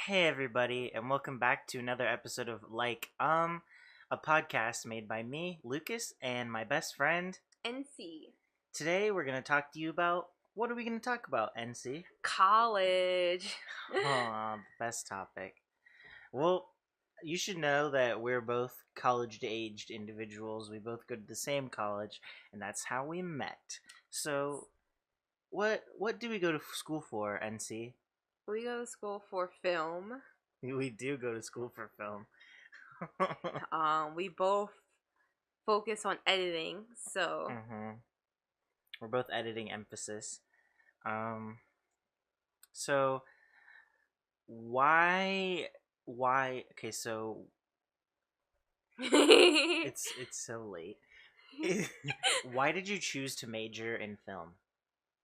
Hey everybody, and welcome back to another episode of a podcast made by me, Lucas, and my best friend, NC. Today we're going to talk to you about, what are we going to talk about, NC? College. Oh, best topic. Well, you should know that we're both college-aged individuals. We both go to the same college, and that's how we met. So, what do we go to school for, NC? We go to school for film. We do go to school for film. We both focus on editing, so We're both editing emphasis. So why okay, so it's so late. Why did you choose to major in film?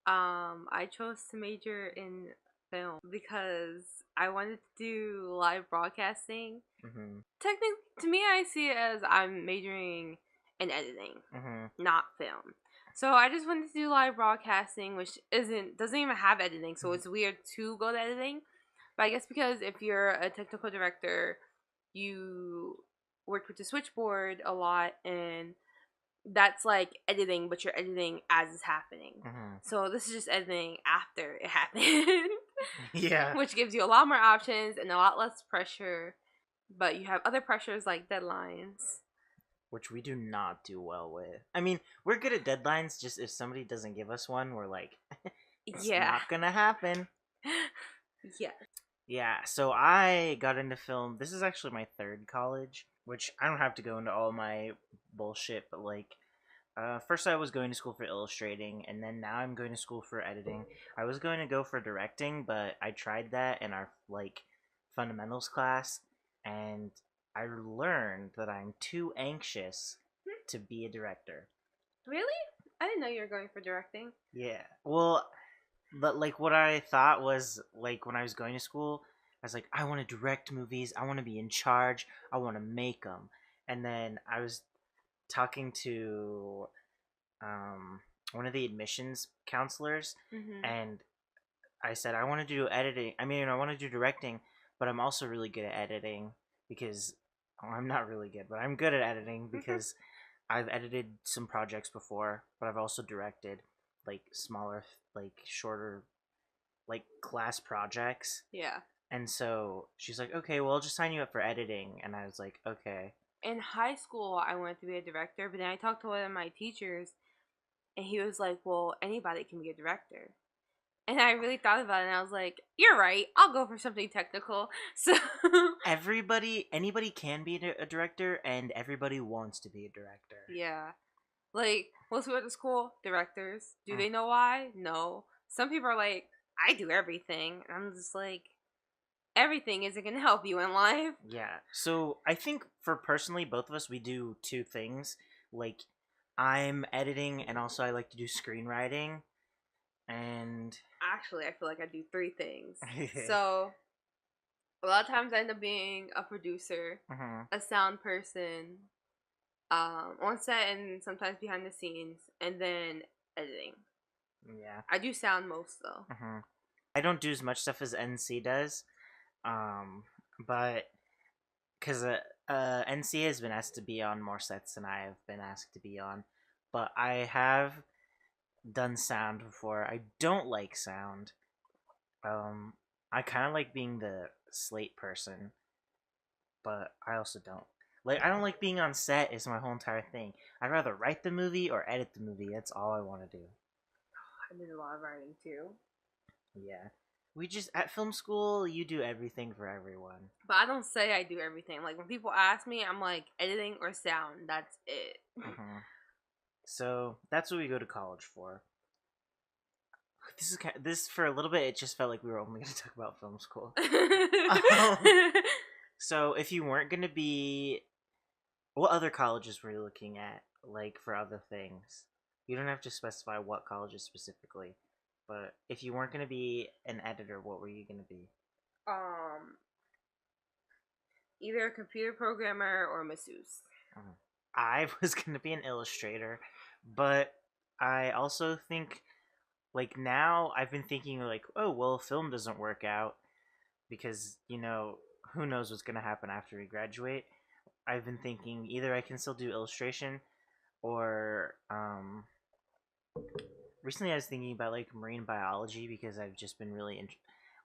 I chose to major in film because I wanted to do live broadcasting. Technically, to me, I see it as I'm majoring in editing, not film. So I just wanted to do live broadcasting, which doesn't even have editing, so it's weird to go to editing. But I guess because if you're a technical director, you work with the switchboard a lot, and that's like editing, but you're editing as it's happening. So this is just editing after it happened. Yeah. Which gives you a lot more options and a lot less pressure. But you have other pressures like deadlines, which we do not do well with. I mean, we're good at deadlines, just if somebody doesn't give us one, we're like, it's not gonna happen. Yeah. Yeah, so I got into film. This is actually my third college, which I don't have to go into all my bullshit, but like, first I was going to school for illustrating, and then now I'm going to school for editing. I was going to go for directing, but I tried that in our like fundamentals class, and I learned that I'm too anxious to be a director. Really? I didn't know you were going for directing. Yeah. Well, but like what I thought was like when I was going to school, I was like, I want to direct movies. I want to be in charge. I want to make them. And then I was talking to one of the admissions counselors, and I said I want to do editing. I mean, I want to do directing, but I'm also really good at editing because I'm not really good, but I'm good at editing because I've edited some projects before, but I've also directed like smaller, like shorter, like class projects. Yeah. And so she's like, okay, well, I'll just sign you up for editing. And I was like, okay. In high school, I wanted to be a director, but then I talked to one of my teachers, and he was like, well, anybody can be a director. And I really thought about it, and I was like, you're right. I'll go for something technical. So anybody can be a director, and everybody wants to be a director. Yeah. Like, most people at the school, directors. Do they know why? No. Some people are like, I do everything. And I'm just like, everything isn't going to help you in life. Yeah. So I think for personally, both of us, we do two things. Like, I'm editing, and also I like to do screenwriting. And actually, I feel like I do three things. So a lot of times I end up being a producer, a sound person, on set and sometimes behind the scenes, and then editing. Yeah. I do sound most though. I don't do as much stuff as NC does, but because NC has been asked to be on more sets than I have been asked to be on, but I have done sound before. I don't like sound. I kind of like being the slate person, but I also don't. Like, I don't like being on set is my whole entire thing. I'd rather write the movie or edit the movie. That's all I want to do. I did a lot of writing too. Yeah. We just, at film school, you do everything for everyone. But I don't say I do everything. Like, when people ask me, I'm like, editing or sound. That's it. So, that's what we go to college for. This for a little bit, it just felt like we were only going to talk about film school. So, if you weren't going to be... What other colleges were you looking at, like, for other things? You don't have to specify what colleges specifically. But if you weren't going to be an editor, what were you going to be? Either a computer programmer or a masseuse. I was going to be an illustrator, but I also think, like, now I've been thinking, like, oh, well, film doesn't work out. because who knows what's gonna happen after we graduate. I've been thinking either I can still do illustration, or recently I was thinking about like marine biology, because I've just been really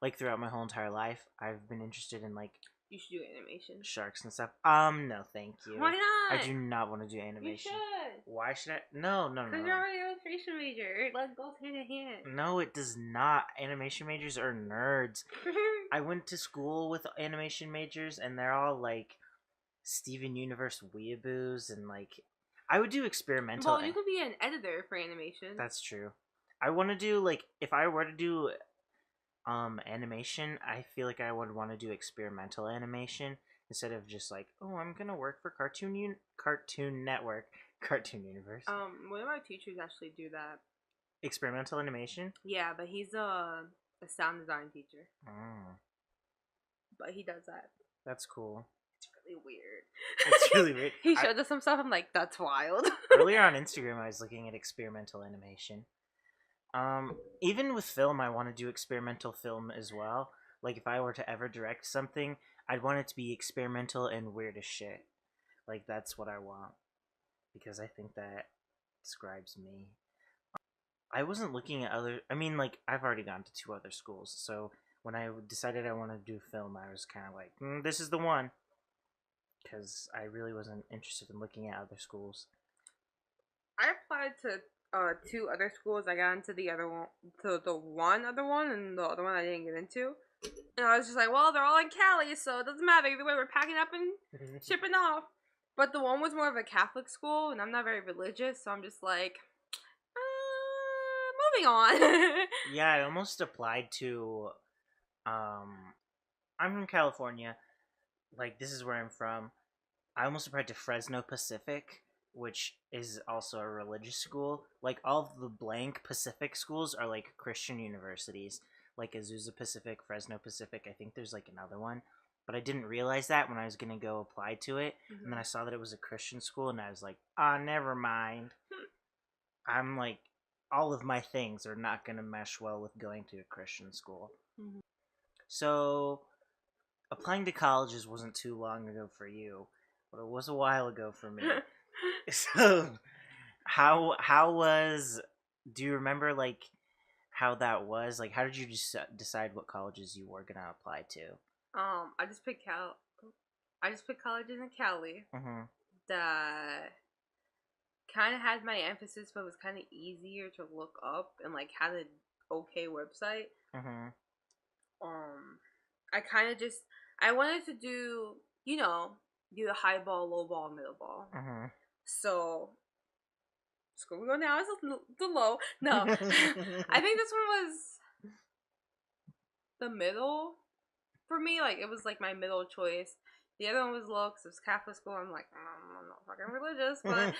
like throughout my whole entire life I've been interested in like You should do animation. sharks and stuff. No, thank you. Why not? I do not want to do animation. You should. Why should I? No. Because you're already an illustration major. It goes hand in hand. No, it does not. Animation majors are nerds. I went to school with animation majors, and they're all like Steven Universe weeaboos, and like I would do experimental. Well, you could be an editor for animation. That's true. I want to do like, if I were to do animation, I feel like I would want to do experimental animation instead of just like, oh, I'm gonna work for Cartoon Network, Cartoon Universe. One of our teachers actually do that. Experimental animation? Yeah, but he's a sound design teacher. Oh. But he does that. That's cool. It's really weird. It's really weird. He showed us some stuff. I'm like, that's wild. Earlier on Instagram, I was looking at experimental animation. Even with film, I want to do experimental film as well. Like, if I were to ever direct something, I'd want it to be experimental and weird as shit. Like, that's what I want. Because I think that describes me. I wasn't looking at other... I mean, like, I've already gone to 2 other schools, so when I decided I wanted to do film, I was kind of like, this is the one. Because I really wasn't interested in looking at other schools. I applied to 2 other schools. I got into the other one, the one other one, and the other one I didn't get into. And I was just like, well, they're all in Cali, so it doesn't matter. Either way, we're packing up and shipping off. But the one was more of a Catholic school, and I'm not very religious, so I'm just like, moving on. Yeah, I almost applied to, I'm from California. Like, this is where I'm from. I almost applied to Fresno Pacific, which is also a religious school. Like, all of the blank Pacific schools are, like, Christian universities. Like, Azusa Pacific, Fresno Pacific, I think there's, like, another one. But I didn't realize that when I was going to go apply to it. And then I saw that it was a Christian school, and I was like, never mind. I'm like, all of my things are not going to mesh well with going to a Christian school. So, applying to colleges wasn't too long ago for you, but it was a while ago for me. So, how was... Do you remember, like, how that was? Like, how did you decide what colleges you were going to apply to? I just picked colleges in Cali that kind of had my emphasis, but was kind of easier to look up and like had an okay website. I kind of just I wanted to do the high ball, low ball, middle ball. So school we go now is the low. No, I think this one was the middle. For me, like, it was, like, my middle choice. The other one was low because it was Catholic school. I'm like, I'm not fucking religious, but...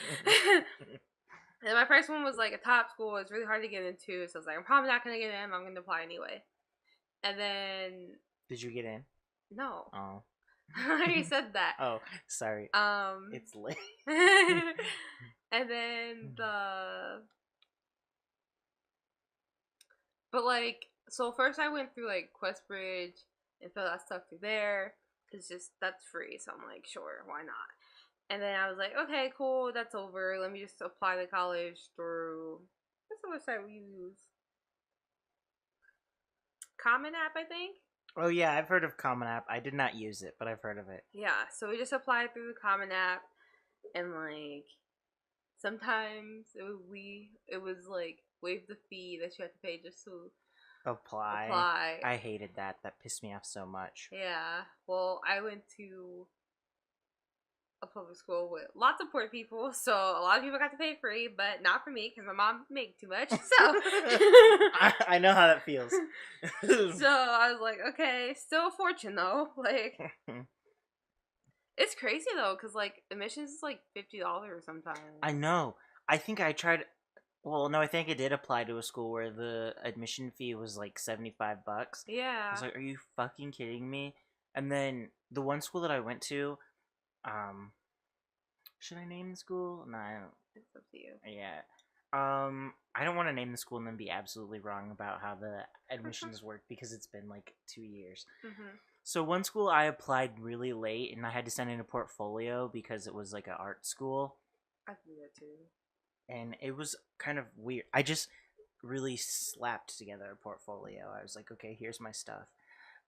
And my first one was, like, a top school. It's really hard to get into, so I was like, I'm probably not going to get in. I'm going to apply anyway. And then... Did you get in? No. Oh. I already said that. Oh, sorry. It's late. And then But, like, so first I went through, like, Questbridge and fill that stuff through there. It's just, that's free. So I'm like, sure, why not? And then I was like, okay, cool, that's over. Let me just apply to college through, what's the website we use? Common App, I think. Oh, yeah, I've heard of Common App. I did not use it, but I've heard of it. Yeah, so we just applied through the Common App. And, like, sometimes it was, like, waive the fee that you had to pay just to... Apply. I hated that. That pissed me off so much. Yeah. Well, I went to a public school with lots of poor people, so a lot of people got to pay free, but not for me because my mom made too much. So I know how that feels. So I was like, okay, still a fortune though. Like, it's crazy though, because like admissions is like $50 sometimes. I know. I think I tried. Well, no, I think I did apply to a school where the admission fee was like $75. Yeah. I was like, are you fucking kidding me? And then the one school that I went to, should I name the school? No, I don't. It's up to you. Yeah. I don't want to name the school and then be absolutely wrong about how the admissions work because it's been like 2 years. Mm-hmm. So one school I applied really late and I had to send in a portfolio because it was like an art school. I can do that too. And it was kind of weird. I just really slapped together a portfolio. I was like, okay, here's my stuff.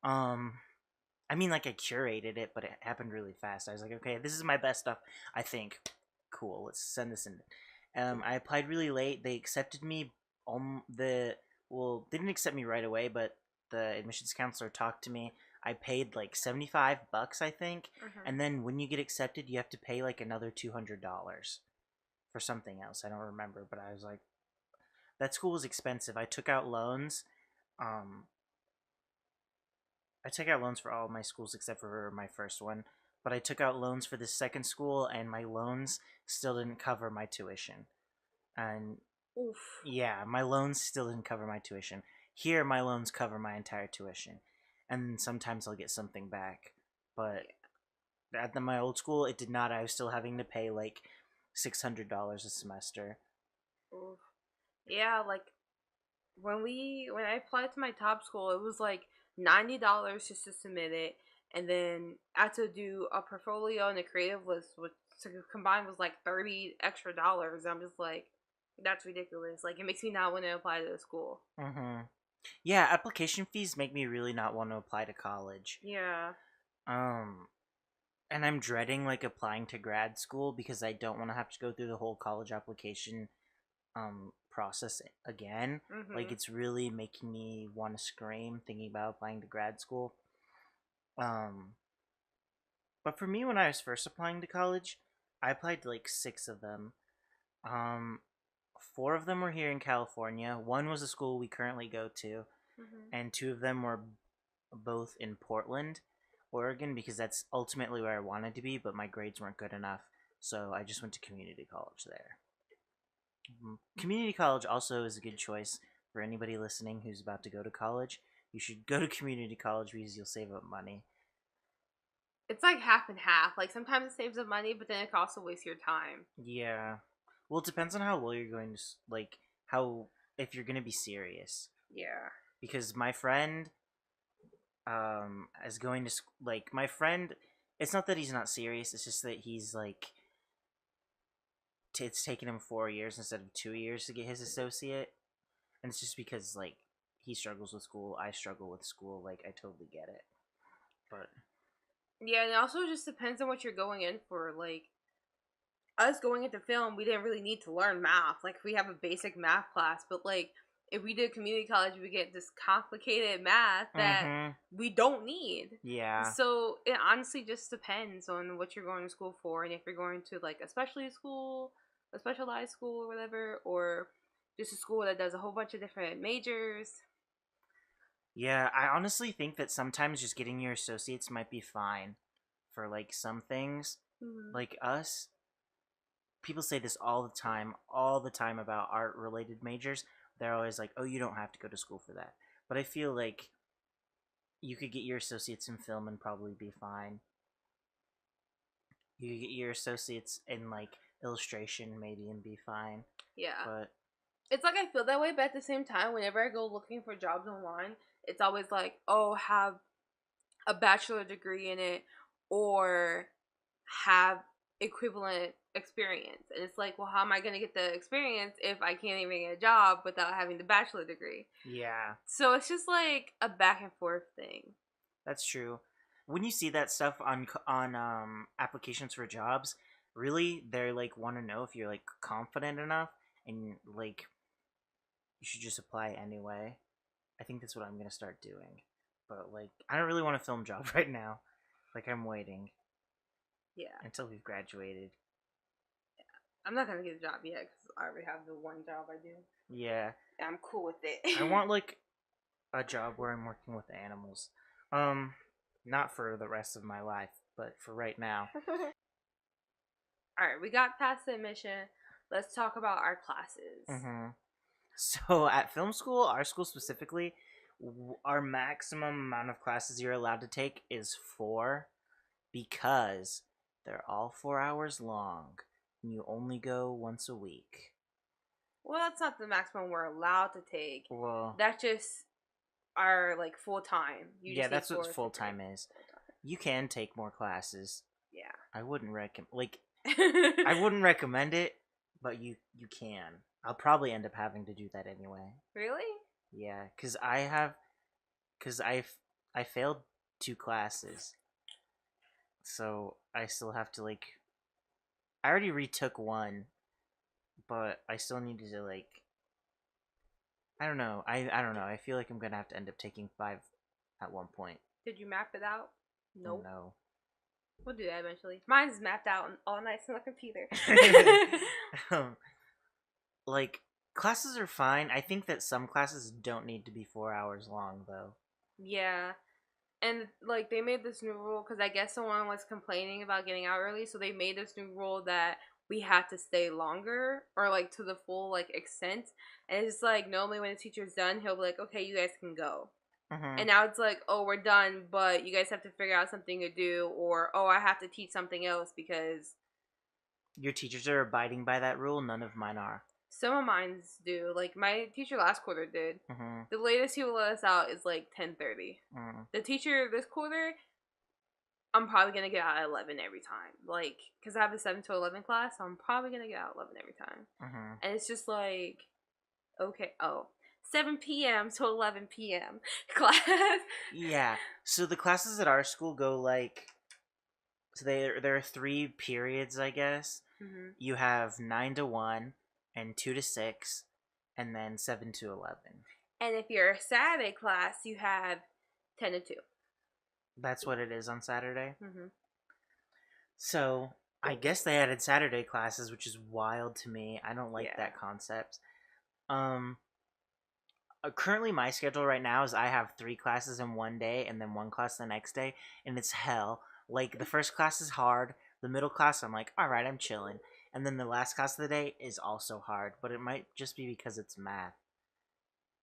I mean, like I curated it, but it happened really fast. I was like, okay, this is my best stuff. I think, cool. Let's send this in. I applied really late. They accepted me. They didn't accept me right away, but the admissions counselor talked to me. I paid like $75, I think, and then when you get accepted, you have to pay like another $200 for something else. I don't remember, but I was like, that school was expensive. I took out loans. I took out loans for all of my schools except for my first one, but I took out loans for the second school, and my loans still didn't cover my tuition. And Oof. yeah, my loans still didn't cover my tuition. Here, my loans cover my entire tuition, and sometimes I'll get something back. But at my old school, it did not. I was still having to pay like $600 a semester. Oof. Yeah, like when I applied to my top school, it was like $90 just to submit it, and then I had to do a portfolio and a creative list, which combined was like $30 extra dollars. I'm just like, that's ridiculous. Like, it makes me not want to apply to the school. Mm-hmm. Yeah, application fees make me really not want to apply to college. Yeah. And I'm dreading like applying to grad school because I don't want to have to go through the whole college application process again. Like it's really making me want to scream thinking about applying to grad school. But for me, when I was first applying to college, I applied to like 6 of them. 4 of them were here in California. One was a school we currently go to, and 2 of them were both in Portland, Oregon, because that's ultimately where I wanted to be, but my grades weren't good enough, so I just went to community college there. Community college also is a good choice for anybody listening who's about to go to college. You should go to community college because you'll save up money. It's like half and half. Like sometimes it saves up money, but then it can also waste your time. Yeah. Well, it depends on how well you're going to, like, how, if you're going to be serious. Yeah. Because my friend, is going to, like, my friend, it's not that he's not serious, it's just that he's, like, it's taken him 4 years instead of 2 years to get his associate. And it's just because, like, he struggles with school, I struggle with school, like, I totally get it. But yeah, and it also just depends on what you're going in for. Like, us going into film, we didn't really need to learn math. Like, we have a basic math class, but, like, if we did community college, we get this complicated math that we don't need. Yeah. So, it honestly just depends on what you're going to school for, and if you're going to, like, a specialty school, a specialized school or whatever, or just a school that does a whole bunch of different majors. Yeah, I honestly think that sometimes just getting your associates might be fine for, like, some things. Like us, people say this all the time about art-related majors. They're always like, oh, you don't have to go to school for that. But I feel like you could get your associates in film and probably be fine. You could get your associates in, like, illustration maybe and be fine. Yeah. But it's like I feel that way, but at the same time, whenever I go looking for jobs online, it's always like, oh, have a bachelor degree in it or have equivalent experience. And it's like, well, how am I going to get the experience if I can't even get a job without having the bachelor degree? Yeah. So it's just like a back and forth thing. That's true. When you see that stuff on applications for jobs, really they're like want to know if you're like confident enough and like you should just apply anyway. I think that's what I'm gonna start doing. But like I don't really want a film job right now. Like I'm waiting. Yeah. Until we've graduated. Yeah. I'm not gonna get a job yet because I already have the one job I do. Yeah. I'm cool with it. I want like a job where I'm working with animals. Not for the rest of my life, but for right now. Alright, we got past the admission. Let's talk about our classes. So at film school, our school specifically, our maximum amount of classes you're allowed to take is 4 because they're all 4 hours long and you only go once a week. Well, that's not the maximum we're allowed to take. Well, that's just our like full time. Yeah, that's what full time is. You can take more classes. Yeah. I wouldn't I wouldn't recommend it, but you can. I'll probably end up having to do that anyway. Really? Yeah, because I failed 2 classes, so I still have to I already retook one, but I still needed to I don't know. I don't know. I feel like I'm gonna have to end up taking 5 at one point. Did you map it out? Nope. No. We'll do that eventually. Mine's mapped out all nice on the computer. Classes are fine. I think that some classes don't need to be 4 hours long, though. Yeah. And, they made this new rule, because I guess someone was complaining about getting out early, so they made this new rule that we had to stay longer, or, to the full, extent. And it's normally when the teacher's done, he'll be like, okay, you guys can go. Mm-hmm. And now it's oh, we're done, but you guys have to figure out something to do, or, oh, I have to teach something else because... Your teachers are abiding by that rule? None of mine are. Some of mine do. My teacher last quarter did. Mm-hmm. The latest he will let us out is 10:30. Mm-hmm. The teacher this quarter, I'm probably gonna get out at 11 every time. Because I have a 7 to 11 class, so I'm probably gonna get out at 11 every time. Mm-hmm. And it's just okay, 7 p.m. to 11 p.m. class. Yeah. So the classes at our school go so there are 3 periods, I guess. Mm-hmm. You have 9 to 1. And 2 to 6, and then 7 to 11. And if you're a Saturday class, you have 10 to 2. That's what it is on Saturday? Mm-hmm. So, I guess they added Saturday classes, which is wild to me. I don't like that concept. Currently, my schedule right now is I have 3 classes in one day, and then 1 class the next day, and it's hell. The first class is hard. The middle class, I'm alright, I'm chilling. And then the last class of the day is also hard, but it might just be because it's math.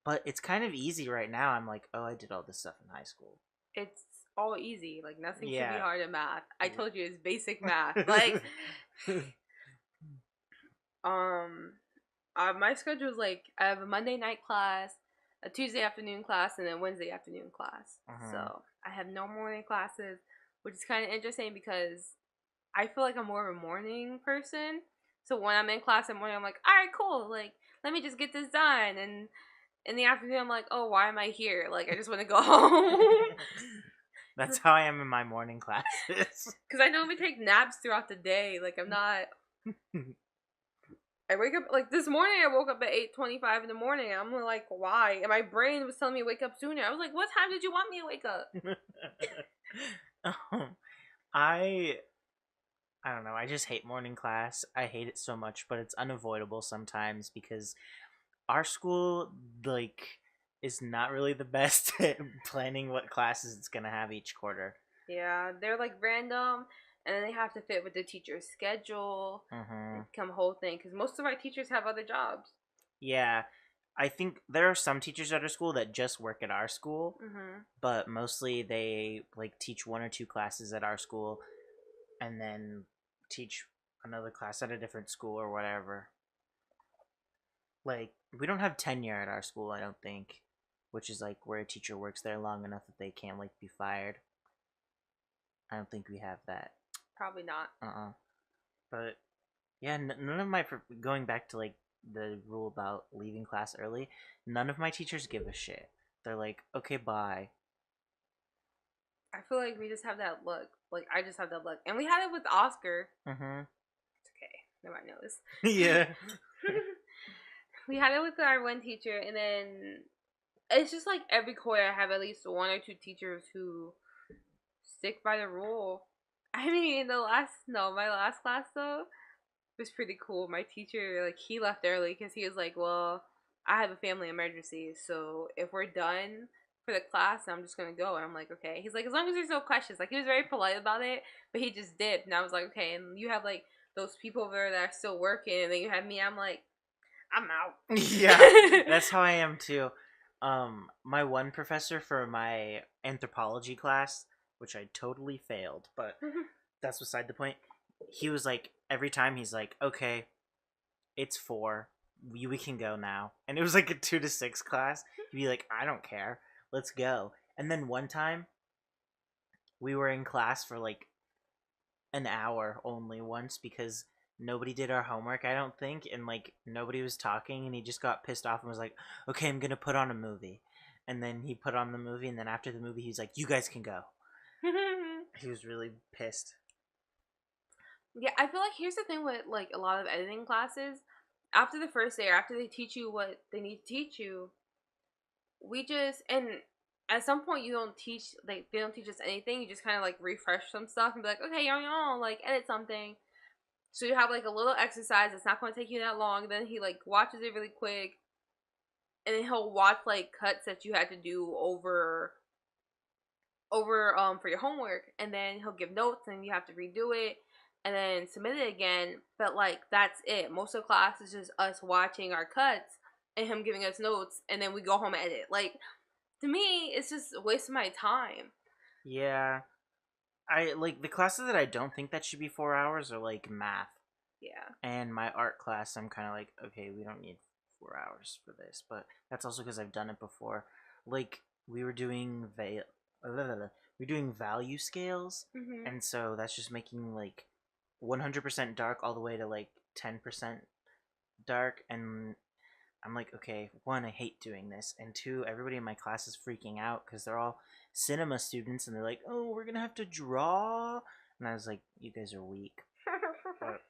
But it's kind of easy right now. I'm oh, I did all this stuff in high school. It's all easy. Nothing should be hard in math. I told you it's basic math. My schedule is I have a Monday night class, a Tuesday afternoon class, and then Wednesday afternoon class. Uh-huh. So I have no morning classes, which is kind of interesting because I feel I'm more of a morning person. So when I'm in class in the morning, I'm all right, cool. Let me just get this done. And in the afternoon, I'm oh, why am I here? I just want to go home. That's how I am in my morning classes. Because I normally take naps throughout the day. I'm not... I wake up... this morning, I woke up at 8:25 in the morning. And I'm why? And my brain was telling me to wake up sooner. I was what time did you want me to wake up? I don't know. I just hate morning class. I hate it so much, but it's unavoidable sometimes because our school, is not really the best at planning what classes it's going to have each quarter. Yeah, they're, random, and then they have to fit with the teacher's schedule, and become a whole thing, because most of our teachers have other jobs. Yeah, I think there are some teachers at our school that just work at our school, but mostly they, teach 1 or 2 classes at our school, and then teach another class at a different school or whatever. We don't have tenure at our school, I don't think, which is where a teacher works there long enough that they can't be fired. I don't think we have that. Probably not. But yeah, none of my going back to the rule about leaving class early, none of my teachers give a shit. They're okay, bye. I feel we just have that look. I just have that look. And we had it with Oscar. Mm-hmm. It's okay. Nobody knows. Yeah. We had it with our one teacher, and then it's just every quarter I have at least 1 or 2 teachers who stick by the rule. I mean, my last class, though, was pretty cool. My teacher, he left early because he was well, I have a family emergency, so if we're done for the class, I'm just gonna go. And I'm okay. He's as long as there's no questions. He was very polite about it, but he just dipped. And I was okay. And you have those people over there that are still working, and then you have me. I'm I'm out. Yeah, that's how I am too. My one professor for my anthropology class, which I totally failed, but that's beside the point. He was every time he's okay, it's 4. we can go now. And it was like a 2 to 6 class. He'd be like, I don't care. Let's go. And then one time, we were in class for like an hour only once because nobody did our homework, I don't think, and like nobody was talking, and he just got pissed off and was like, okay, I'm gonna put on a movie. And then he put on the movie, and then after the movie, he's like, you guys can go. He was really pissed. Yeah, I feel like here's the thing with like a lot of editing classes. After the first day, or after they teach you what they need to teach you, we just, and at some point you don't teach, like they don't teach us anything. You just kind of like refresh some stuff and be like, okay, y'all, like edit something. So you have like a little exercise. It's not going to take you that long. Then he like watches it really quick, and then he'll watch like cuts that you had to do over for your homework, and then he'll give notes, and you have to redo it and then submit it again. But like that's it. Most of the class is just us watching our cuts and him giving us notes, and then we go home and edit. Like, to me, it's just a waste of my time. Yeah. I like the classes that I don't think that should be 4 hours are like math. Yeah. And my art class, I'm kind of like, okay, we don't need 4 hours for this, but that's also because I've done it before. Like we were doing value scales, and so that's just making like 100% dark all the way to like 10% dark, and I'm like, okay, one, I hate doing this, and two, everybody in my class is freaking out because they're all cinema students, and they're like, oh, we're gonna have to draw, and I was like, you guys are weak. But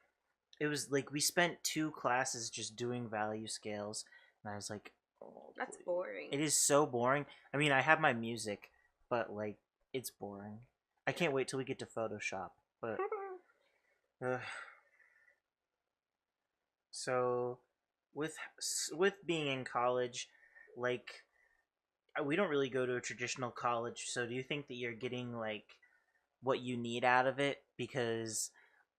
it was like we spent 2 classes just doing value scales, and I was like, oh, that's boring. It is so boring. I mean, I have my music, but like, it's boring. I can't wait till we get to Photoshop, but so with being in college, like we don't really go to a traditional college, so do you think that you're getting like what you need out of it? Because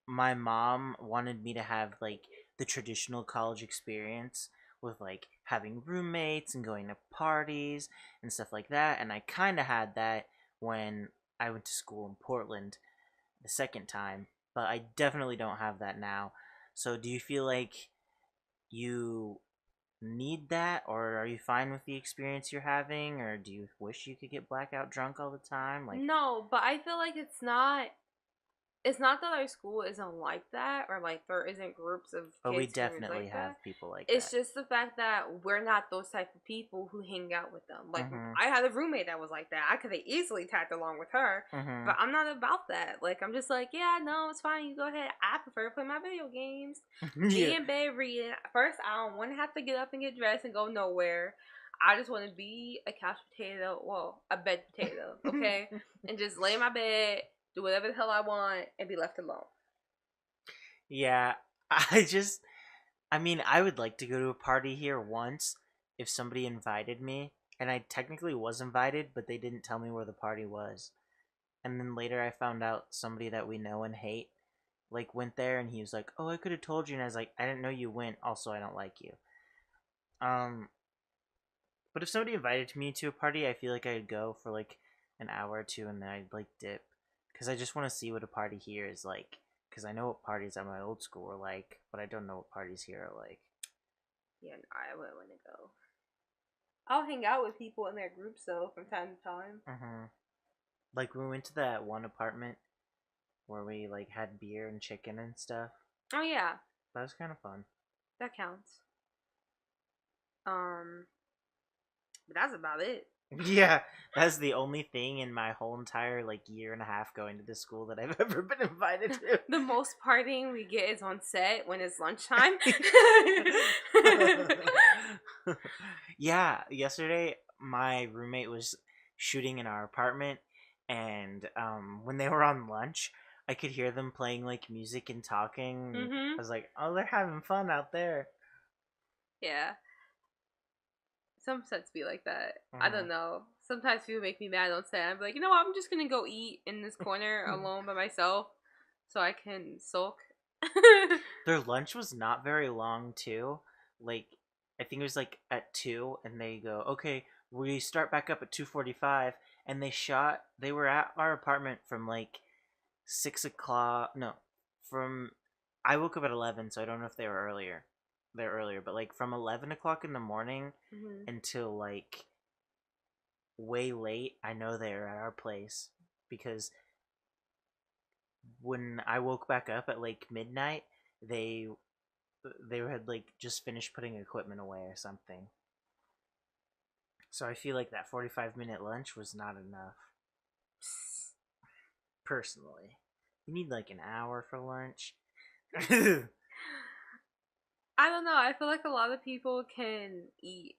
my mom wanted me to have like the traditional college experience with like having roommates and going to parties and stuff like that, and I kind of had that when I went to school in Portland the second time, but I definitely don't have that now. So do you feel like you need that, or are you fine with the experience you're having, or do you wish you could get blackout drunk all the time? Like, no, but I feel like it's not that our school isn't like that, or like there isn't groups of kids. But we definitely like have that. people like it's that. just the fact that we're not those type of people who hang out with them. Like, I had a roommate that was like that. I could have easily tagged along with her, but I'm not about that. Like, I'm just like, yeah, no, it's fine. You go ahead. I prefer to play my video games. Be in bed reading. First, I don't want to have to get up and get dressed and go nowhere. I just want to be a couch potato. Well, a bed potato, okay? And just lay in my bed, do whatever the hell I want, and be left alone. Yeah, I mean, I would like to go to a party here once if somebody invited me, and I technically was invited, but they didn't tell me where the party was. And then later I found out somebody that we know and hate like went there, and he was like, "Oh, I could have told you," and I was like, "I didn't know you went. Also, I don't like you." Um, but if somebody invited me to a party, I feel like I'd go for like an hour or two, and then I'd like dip, because I just want to see what a party here is like. Because I know what parties at my old school were like, but I don't know what parties here are like. Yeah, no, I wouldn't want to go. I'll hang out with people in their groups though from time to time. Like we went to that one apartment where we like had beer and chicken and stuff. Oh yeah, that was kind of fun. That counts. But that's about it. Yeah, that's the only thing in my whole entire like year and a half going to this school that I've ever been invited to. The most partying we get is on set when it's lunchtime. Yeah, yesterday my roommate was shooting in our apartment, and when they were on lunch, I could hear them playing like music and talking. I was like, oh, they're having fun out there. Yeah. Some sets be like that. I don't know. Sometimes people make me mad on set. I'm like, you know what? I'm just gonna go eat in this corner alone by myself so I can sulk. Their lunch was not very long too. Like, I think it was like at 2, and they go, okay, we start back up at 2:45, and they were at our apartment from like 6 o'clock. No, from I woke up at 11, so I don't know if they were earlier. there earlier, but like from 11 o'clock in the morning Mm-hmm. until like way late, I know they're at our place because when I woke back up at like midnight, they they had like just finished putting equipment away or something. So I feel like that 45-minute lunch was not enough. Personally, you need like an hour for lunch. I don't know. I feel like a lot of people can eat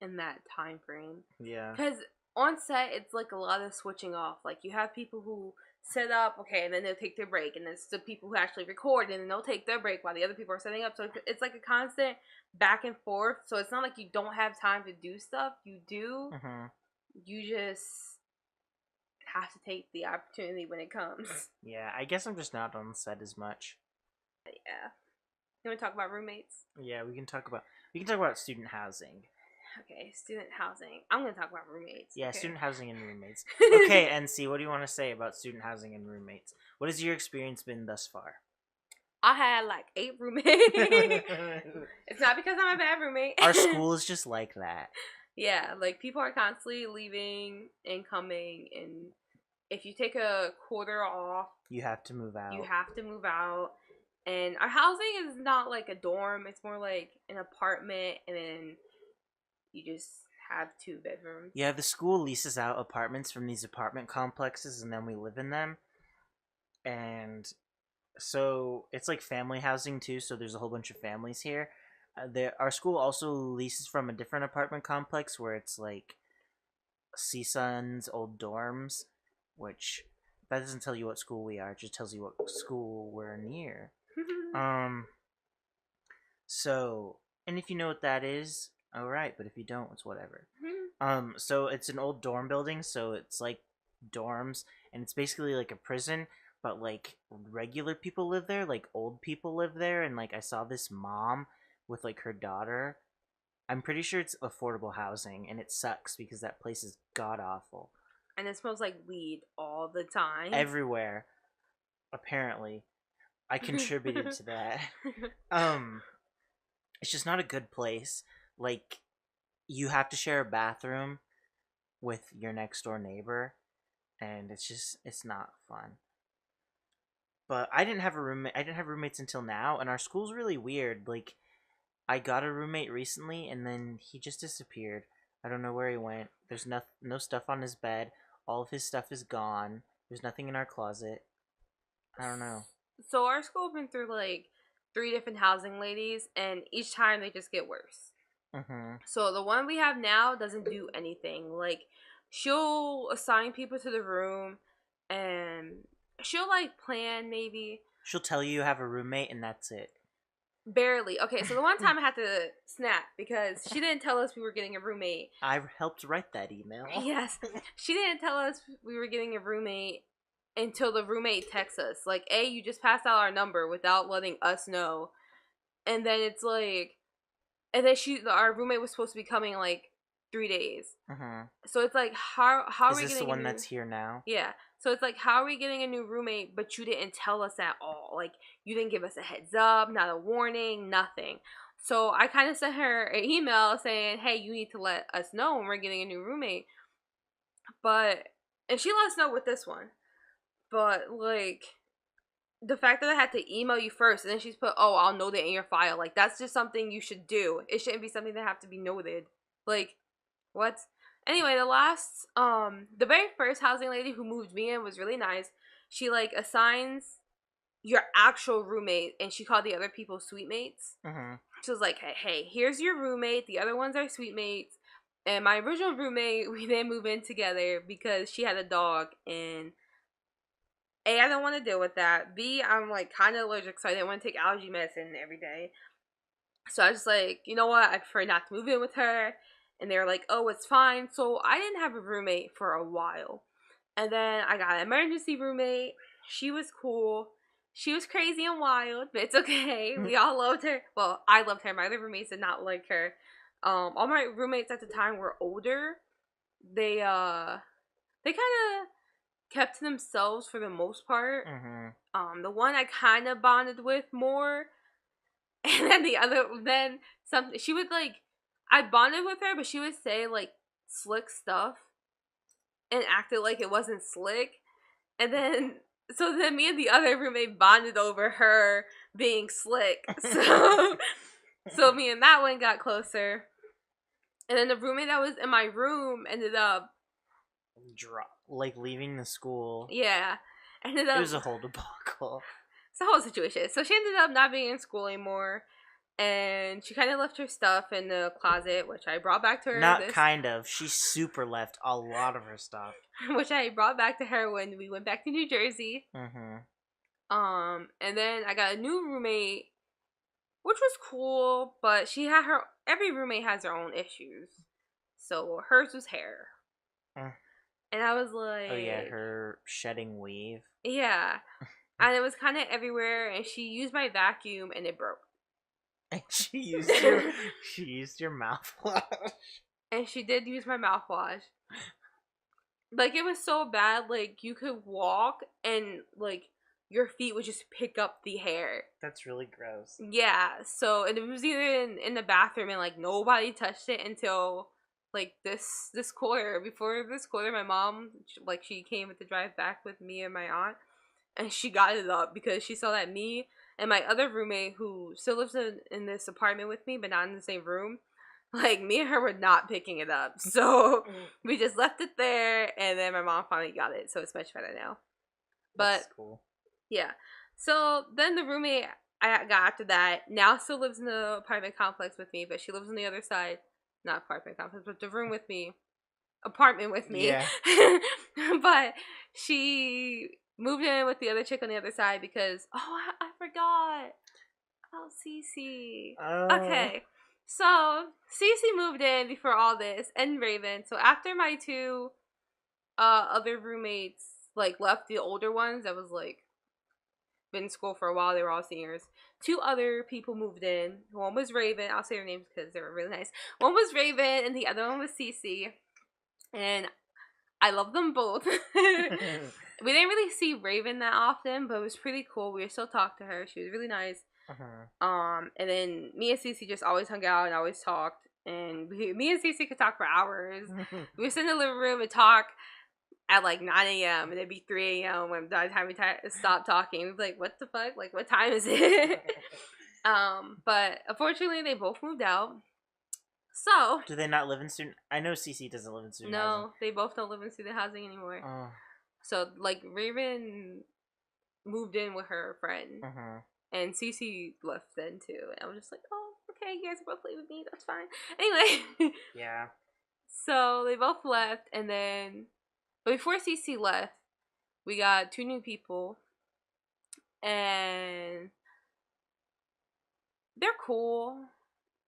in that time frame. Yeah. Because on set, it's like a lot of switching off. Like, you have people who set up, okay, and then they'll take their break. And there's the people who actually record, and then they'll take their break while the other people are setting up. So it's like a constant back and forth. So it's not like you don't have time to do stuff. You do. Mm-hmm. You just have to take the opportunity when it comes. Yeah, I guess I'm just not on set as much. Yeah. You want to talk about roommates? Yeah, we can talk about student housing. Okay, student housing. I'm going to talk about roommates. Yeah, okay. Student housing and roommates. Okay, NC, what do you want to say about student housing and roommates? What has your experience been thus far? I had like 8 roommates. It's not because I'm a bad roommate. Our school is just like that. Yeah, like people are constantly leaving and coming, and if you take a quarter off, you have to move out. You have to move out. And our housing is not like a dorm, it's more like an apartment, and then you just have 2 bedrooms. Yeah, the school leases out apartments from these apartment complexes, and then we live in them. And so it's like family housing too, so there's a whole bunch of families here. Our school also leases from a different apartment complex where it's like CSUN's old dorms, which that doesn't tell you what school we are, it just tells you what school we're near. So, and if you know what that is, alright, but if you don't, it's whatever. So it's an old dorm building, so it's like dorms, and it's basically like a prison, but like regular people live there, like old people live there, and like I saw this mom with like her daughter. I'm pretty sure it's affordable housing, and it sucks because that place is god awful. And it smells like weed all the time. Everywhere. Apparently. I contributed to that. It's just not a good place. Like, you have to share a bathroom with your next door neighbor, and it's not fun. But I didn't have roommates until now, and our school's really weird. Like, I got a roommate recently, and then he just disappeared. I don't know where he went. There's no stuff on his bed. All of his stuff is gone. There's nothing in our closet. I don't know. So our school been through like 3 different housing ladies, and each time they just get worse. Mm-hmm. So the one we have now doesn't do anything. Like, she'll assign people to the room, and she'll like plan maybe. She'll tell you have a roommate, and that's it. Barely. Okay, so the one time I had to snap because she didn't tell us we were getting a roommate. I helped write that email. Yes. She didn't tell us we were getting a roommate until the roommate texts us. Like, you just passed out our number without letting us know. And then it's like, and then our roommate was supposed to be coming in like 3 days. Mm-hmm. So it's like, how are we getting Is this the one that's here now? Yeah. So it's like, how are we getting a new roommate, but you didn't tell us at all? Like, you didn't give us a heads up, not a warning, nothing. So I kind of sent her an email saying, hey, you need to let us know when we're getting a new roommate. And she let us know with this one. But, like, the fact that I had to email you first, and then she's put, oh, I'll note it in your file. Like, that's just something you should do. It shouldn't be something that have to be noted. Like, what? Anyway, the very first housing lady who moved me in was really nice. She, like, assigns your actual roommate, and she called the other people suite mates. Mm-hmm. She was like, hey, here's your roommate. The other ones are suite mates. And my original roommate, we didn't move in together because she had a dog, and A, I don't want to deal with that. B, I'm, like, kind of allergic, so I didn't want to take allergy medicine every day. So I was just like, you know what? I prefer not to move in with her. And they were like, oh, it's fine. So I didn't have a roommate for a while. And then I got an emergency roommate. She was cool. She was crazy and wild, but it's okay. We all loved her. Well, I loved her. My other roommates did not like her. All my roommates at the time were older. They kind of kept to themselves for the most part. Mm-hmm. The one I kind of bonded with more, And then something, she would like, I bonded with her, but she would say like slick stuff and acted like it wasn't slick. And then, so then me and the other roommate bonded over her being slick. So me and that one got closer. And then the roommate that was in my room ended up like leaving the school. Yeah. Ended up, it was a whole debacle. It's a whole situation. So she ended up not being in school anymore. And she kind of left her stuff in the closet, which I brought back to her. Not kind of. She super left a lot of her stuff. Which I brought back to her when we went back to New Jersey. Mm-hmm. And then I got a new roommate, which was cool, but every roommate has their own issues. So hers was hair. And I was like... Oh yeah, her shedding weave. Yeah. And it was kind of everywhere, and she used my vacuum, and it broke. And she used your mouthwash. And she did use my mouthwash. Like, it was so bad, like, you could walk, and, like, your feet would just pick up the hair. That's really gross. Yeah, so, and it was either in the bathroom, and, like, nobody touched it until, like, this quarter. Before this quarter, my mom, like, she came to drive back with me and my aunt, and she got it up because she saw that me and my other roommate, who still lives in this apartment with me, but not in the same room, like, me and her were not picking it up. So we just left it there, and then my mom finally got it, so it's much better now. But that's cool. Yeah. So then the roommate I got after that now still lives in the apartment complex with me, but she lives on the other side. Not apartment complex, but the room with me. Apartment with me. Yeah. But she moved in with the other chick on the other side because, I forgot. Oh, Cece. Okay. So Cece moved in before all this, and Raven. So after my two other roommates like left, the older ones that was like been in school for a while, they were all seniors. Two other people moved in. One was Raven. I'll say their names because they were really nice. One was Raven, and the other one was Cece. And I love them both. We didn't really see Raven that often, but it was pretty cool. We would still talk to her. She was really nice. And then me and Cece just always hung out and always talked. And me and Cece could talk for hours. We would sit in the living room and talk at like 9 a.m. and it'd be 3 a.m. when by the time we stopped talking. We'd be like, what the fuck? Like, what time is it? But unfortunately, they both moved out. So... Do they not live in student... I know Cece doesn't live in student housing. No, they both don't live in student housing anymore. Oh. So, like, Raven moved in with her friend. And Cece left then, too. And I was just like, oh, okay, you guys both leave with me. That's fine. Anyway. Yeah. So, they both left. And then... But before Cece left, we got two new people. And... they're cool.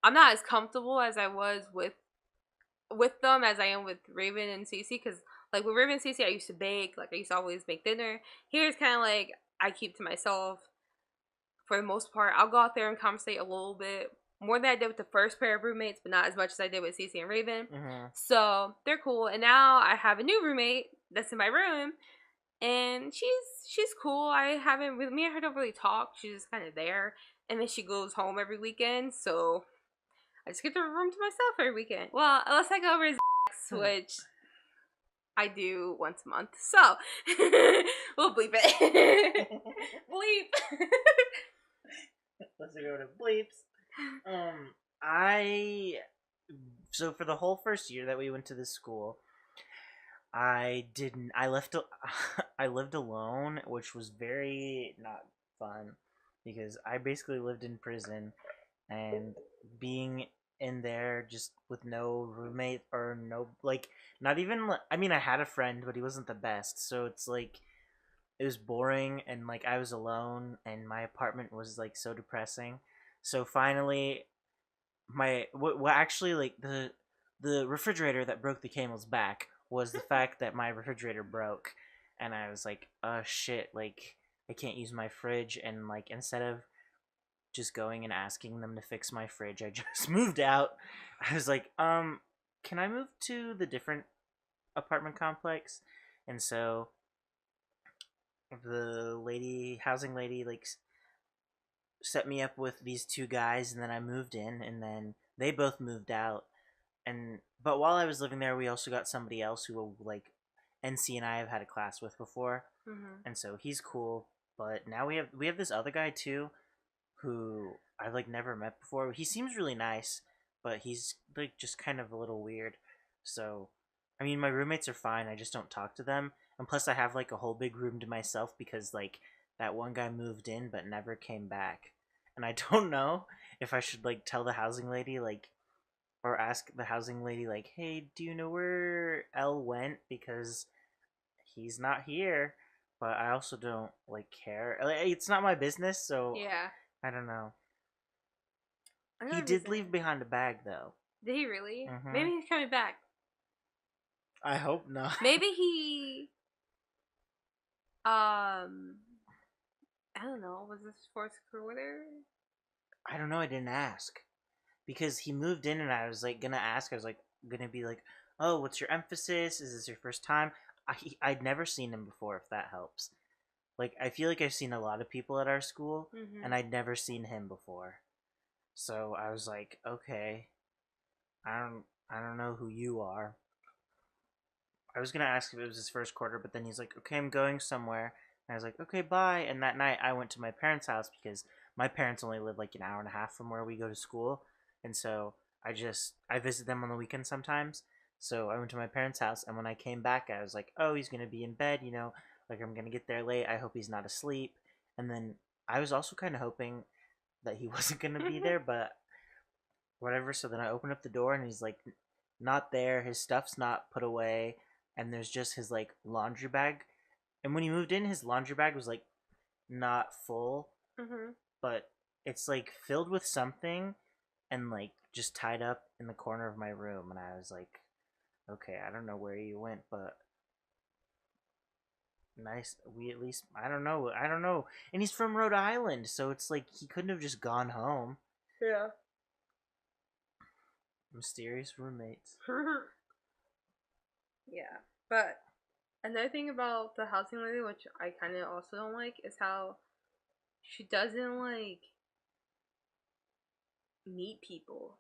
I'm not as comfortable as I was with them as I am with Raven and Cece, because like with Raven and Cece, I used to bake. Like I used to always make dinner. Here it's kind of like I keep to myself for the most part. I'll go out there and conversate a little bit more than I did with the first pair of roommates, but not as much as I did with Cece and Raven. So they're cool. And now I have a new roommate that's in my room, and she's cool. Me and her don't really talk. She's just kind of there, and then she goes home every weekend. So I just get the room to myself every weekend. Well, unless I go over his which I do once a month. So, we'll bleep it. Bleep. Let's go to bleeps. So for the whole first year that we went to this school, I lived alone, which was very not fun because I basically lived in prison, and being in there just with no roommate or no, like, not even, I mean, I had a friend, but he wasn't the best, so it's like, it was boring, and like, I was alone, and my apartment was like so depressing. So finally, actually, like, the refrigerator that broke the camel's back was the fact that my refrigerator broke, and I was like, oh shit, like, I can't use my fridge, and like, instead of just going and asking them to fix my fridge, I just moved out. I was like, can I move to the different apartment complex? And so the housing lady, like, set me up with these two guys, and then I moved in, and then they both moved out. And but while I was living there, we also got somebody else who like NC and I have had a class with before, and so he's cool. But now we have this other guy too, who I've like never met before. He seems really nice, but he's like just kind of a little weird. So, I mean, my roommates are fine. I just don't talk to them, and plus I have like a whole big room to myself because like that one guy moved in but never came back, and I don't know if I should like tell the housing lady like or ask the housing lady like, "Hey, do you know where L went? Because he's not here." But I also don't like care. It's not my business, so Yeah. I don't know. I know He what you're did leave saying. behind a bag though. Did he really? Mm-hmm. Maybe he's coming back. I hope not. Maybe he I don't know, was this sports recruiter? I don't know. I didn't ask because he moved in, and I was like gonna ask. I was like gonna be like, "Oh, what's your emphasis? Is this your first time?" I'd never seen him before. If that helps. Like I feel like I've seen a lot of people at our school, and I'd never seen him before. So I was like, okay, I don't know who you are. I was gonna ask if it was his first quarter, but then he's like, okay, I'm going somewhere. And I was like, okay, bye. And that night I went to my parents' house because my parents only live like an hour and a half from where we go to school, and so I visit them on the weekend sometimes. So I went to my parents' house, and when I came back, I was like, oh, he's gonna be in bed, like I'm gonna get there late. I hope he's not asleep. And then I was also kind of hoping that he wasn't gonna be there, but whatever. So then I open up the door, and he's like not there. His stuff's not put away, and there's just his like laundry bag. And when he moved in, his laundry bag was like not full, but it's like filled with something and like just tied up in the corner of my room. And I was like, okay, I don't know where you went, but nice. We at least I don't know. And he's from Rhode Island, so it's like he couldn't have just gone home. Yeah. Mysterious roommates. Yeah. But another thing about the housing lady, which I kind of also don't like, is how she doesn't like meet people.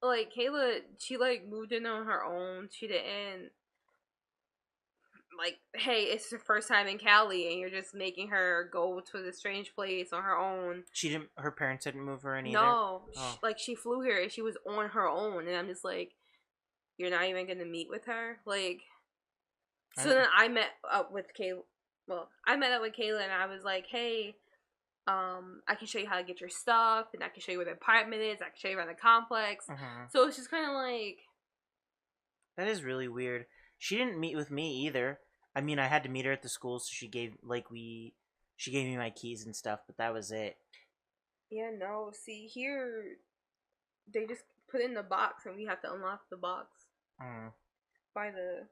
Like Kayla, she like moved in on her own. She didn't like, hey, it's her first time in Cali, and you're just making her go to this strange place on her own. She didn't. Her parents didn't move her in either. No, she flew here and she was on her own, and I'm just like, you're not even gonna meet with her, like. So then I met up with Kayla. Well, I met up with Kayla, and I was like, hey, I can show you how to get your stuff, and I can show you where the apartment is. I can show you around the complex. So it's just kind of like, that is really weird. She didn't meet with me either. I mean, I had to meet her at the school, so she gave me my keys and stuff, but that was it. Yeah, no. See, here they just put it in the box, and we have to unlock the box by the.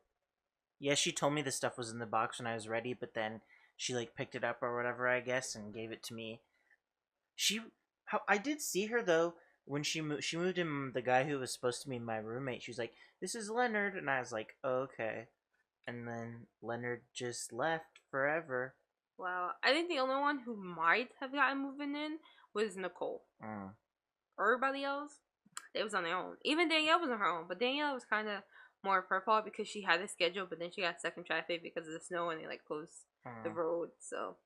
Yeah, she told me the stuff was in the box when I was ready, but then she like picked it up or whatever, I guess, and gave it to me. I did see her though when she moved in. The guy who was supposed to be my roommate, she was like, "This is Leonard," and I was like, oh, "Okay." And then Leonard just left forever. Wow, I think the only one who might have gotten moving in was Nicole. Everybody else, it was on their own. Even Danielle was on her own, but Danielle was kind of more of her fault because she had a schedule, but then she got stuck in traffic because of the snow and they like closed the road. So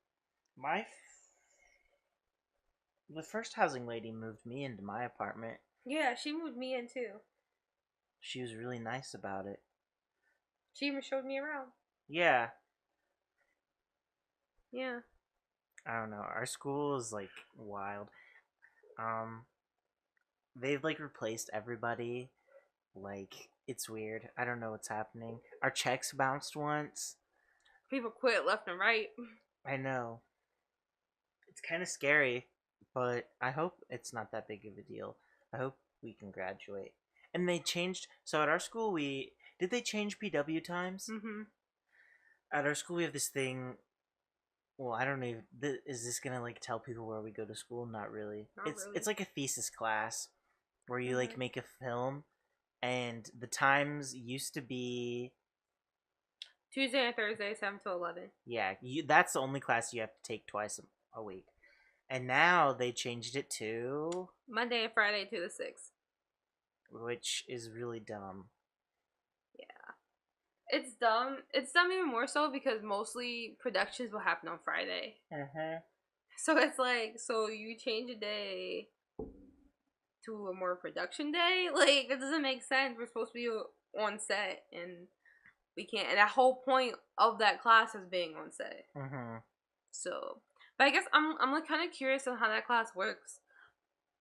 the first housing lady moved me into my apartment. Yeah, she moved me in too. She was really nice about it. She even showed me around. Yeah. Yeah. I don't know. Our school is like wild. They've like replaced everybody. Like it's weird. I don't know what's happening. Our checks bounced once. People quit left and right. I know. It's kind of scary, but I hope it's not that big of a deal. I hope we can graduate. And they changed. So at our school, did they change PW times? At our school, we have this thing. Well, I don't know. Is this gonna like tell people where we go to school? Not really. It's like a thesis class where you like make a film, and the times used to be Tuesday and Thursday, 7 to 11. Yeah, that's the only class you have to take twice a week. And now they changed it to Monday and Friday 2 to 6. Which is really dumb. Yeah. It's dumb. It's dumb even more so because mostly productions will happen on Friday. Uh-huh. So it's like, so you change a day to a more production day? Like, that doesn't make sense. We're supposed to be on set, and we can't. And that whole point of that class is being on set. Mm-hmm. So, but I guess I'm like kind of curious on how that class works.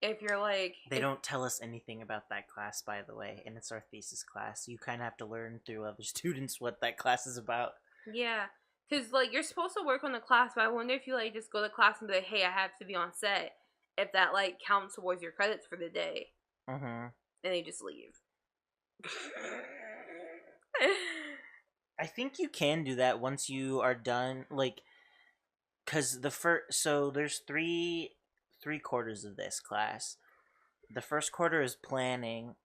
If you're like, they don't tell us anything about that class, by the way, and it's our thesis class. You kind of have to learn through other students what that class is about. Yeah, because like you're supposed to work on the class, but I wonder if you like just go to class and be like, hey, I have to be on set. If that like counts towards your credits for the day. Mm-hmm. And they just leave. I think you can do that once you are done, like, because so there's three quarters of this class. The first quarter is planning.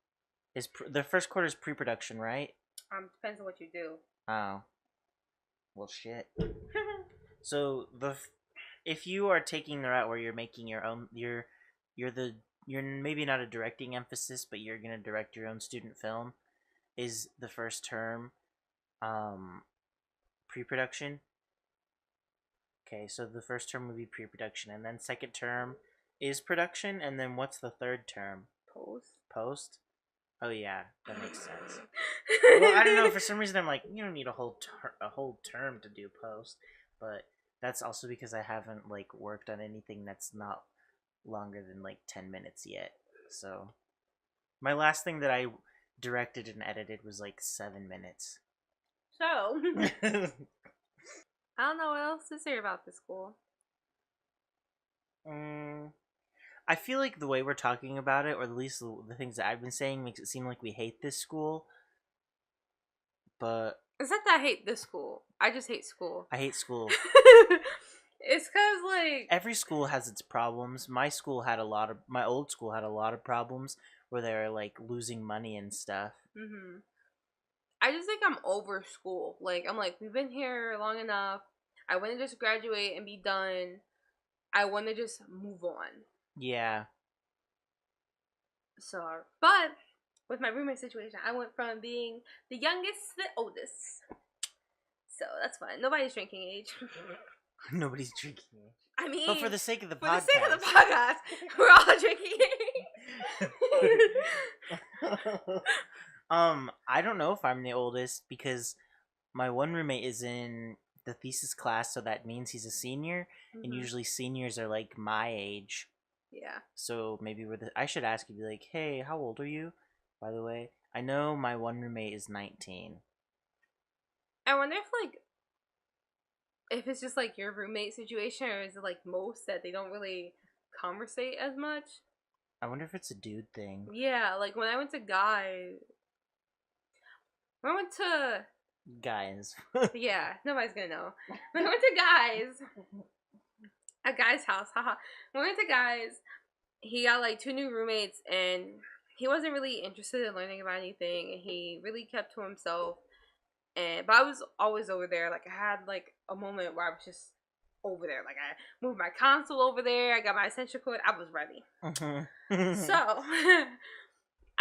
The first quarter is pre-production, right? Depends on what you do. Oh, well, shit. So if you are taking the route where you're making your own, you're maybe not a directing emphasis, but you're gonna direct your own student film, is the first term, pre-production. Okay, so the first term would be pre-production, and then second term is production, and then what's the third term? Post? Oh yeah, that makes sense. Well, I don't know. For some reason, I'm like, you don't need a whole term to do post, but that's also because I haven't like worked on anything that's not longer than like 10 minutes yet. So my last thing that I directed and edited was like 7 minutes. So I don't know what else to say about this school. I feel like the way we're talking about it, or at least the things that I've been saying, makes it seem like we hate this school. But it's not that I hate this school. I just hate school. I hate school. It's because like every school has its problems. My old school had a lot of problems where they were like losing money and stuff. Mm-hmm. I just think I'm over school. Like, I'm like, we've been here long enough. I want to just graduate and be done. I want to just move on. Yeah. So, but with my roommate situation, I went from being the youngest to the oldest. So that's fine. Nobody's drinking age. Nobody's drinking age. I mean, but for the sake of the podcast, we're all drinking age. I don't know if I'm the oldest because my one roommate is in the thesis class, so that means he's a senior, and usually seniors are like my age. Yeah. So maybe I should ask you, be like, hey, how old are you? By the way, I know my one roommate is 19. I wonder if it's just like your roommate situation, or is it like most that they don't really conversate as much? I wonder if it's a dude thing. Yeah, like when I went to guys. Yeah, nobody's gonna know. When I went to a guy's house, haha. When I went to guys, he got like 2 new roommates, and he wasn't really interested in learning about anything, and he really kept to himself. But I was always over there. Like, I had like a moment where I was just over there. Like, I moved my console over there. I got my essential cord. I was ready. So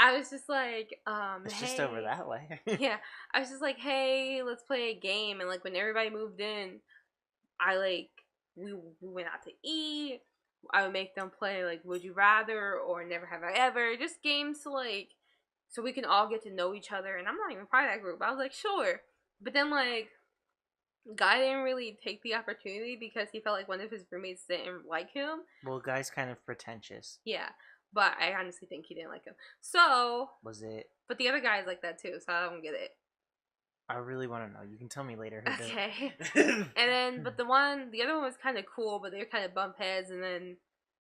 I was just like, it's just over that way. Yeah, I was just like, hey, let's play a game. And like when everybody moved in, we went out to eat. I would make them play like Would You Rather or Never Have I Ever, just games to like so we can all get to know each other. And I'm not even part of that group. I was like, sure, but then like Guy didn't really take the opportunity because he felt like one of his roommates didn't like him. Well, Guy's kind of pretentious. Yeah. But I honestly think he didn't like him. So was it? But the other guy is like that too, so I don't get it. I really want to know. You can tell me later. Okay. And then, but the other one was kind of cool, but they were kind of bump heads. And then,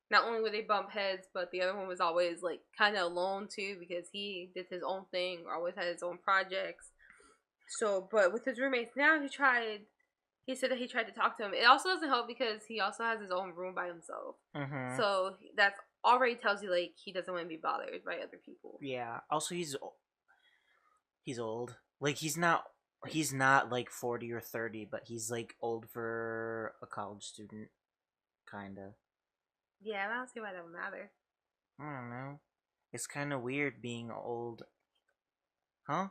not only were they bump heads, but the other one was always like kind of alone too because he did his own thing, or always had his own projects. So, but with his roommates now, he said that he tried to talk to him. It also doesn't help because he also has his own room by himself. Mm-hmm. So that's already tells you like he doesn't want to be bothered by other people. Yeah. Also, he's old. Like he's not He's not like 40 or 30, but he's like old for a college student, kinda. Yeah, I don't see why that would matter. I don't know. It's kind of weird being old, huh?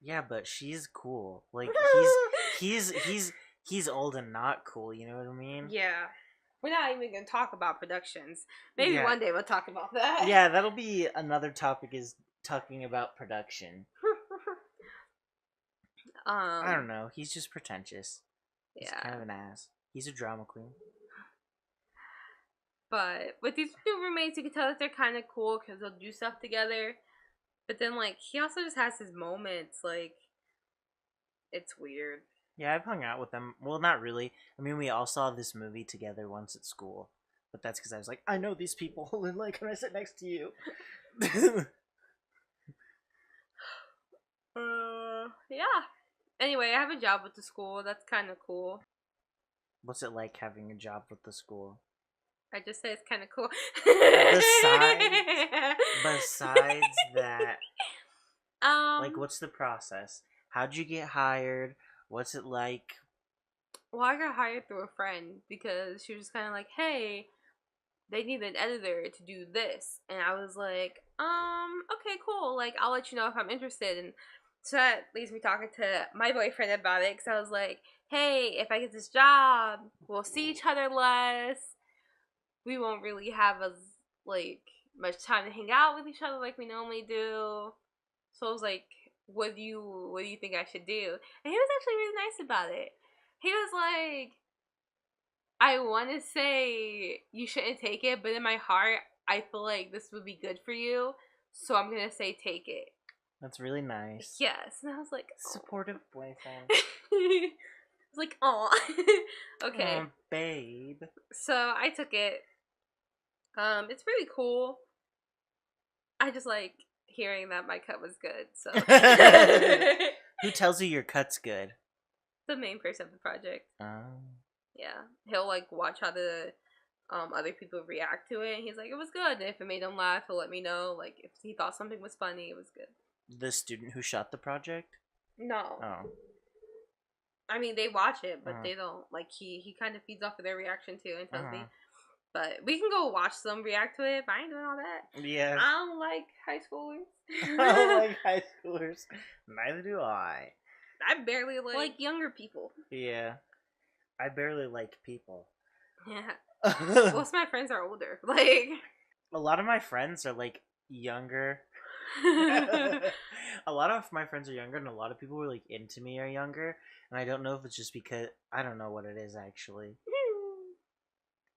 Yeah, but she's cool. Like he's old and not cool. You know what I mean? Yeah. We're not even gonna talk about productions. Maybe Yeah. one day we'll talk about that. Yeah, that'll be another topic. Is talking about production. I don't know. He's just pretentious. He's kind of an ass. He's a drama queen. But with these two roommates, you can tell that they're kind of cool because they'll do stuff together. But then, like, he also just has his moments. Like, it's weird. Yeah, I've hung out with them. Well, not really. I mean, we all saw this movie together once at school. But that's because I was like, I know these people. And, like, when I sit next to you. Yeah. Anyway, I have a job with the school. That's kind of cool. What's it like having a job with the school? I just say it's kind of cool. Besides that, like, what's the process? How'd you get hired? What's it like? Well, I got hired through a friend because she was just kind of like, hey, they need an editor to do this. And I was like, okay, cool. Like, I'll let you know if I'm interested. And so that leaves me talking to my boyfriend about it because I was like, hey, if I get this job, we'll see each other less. We won't really have as, like, much time to hang out with each other like we normally do. So I was like, what do you think I should do? And he was actually really nice about it. He was like, I want to say you shouldn't take it, but in my heart, I feel like this would be good for you. So I'm going to say take it. That's really nice. Yes. And I was like, oh. Supportive boyfriend. I was like, aw. Okay. Aw, babe. So I took it. It's really cool. I just like hearing that my cut was good. So who tells you your cut's good? The main person of the project. Oh. Yeah, he'll like watch how the other people react to it. And he's like, it was good. And if it made him laugh, he'll let me know. Like if he thought something was funny, it was good. The student who shot the project? No. Oh. I mean, they watch it, but they don't. Like he kind of feeds off of their reaction too and tells me. But we can go watch them react to it, but I ain't doing all that. Yeah. I don't like high schoolers. I don't like high schoolers. Neither do I. I barely like younger people. Yeah. I barely like people. Yeah. Most of my friends are older. Like a lot of my friends are like younger. A lot of my friends are younger, and a lot of people who are like into me are younger. And I don't know if it's just because I don't know what it is actually.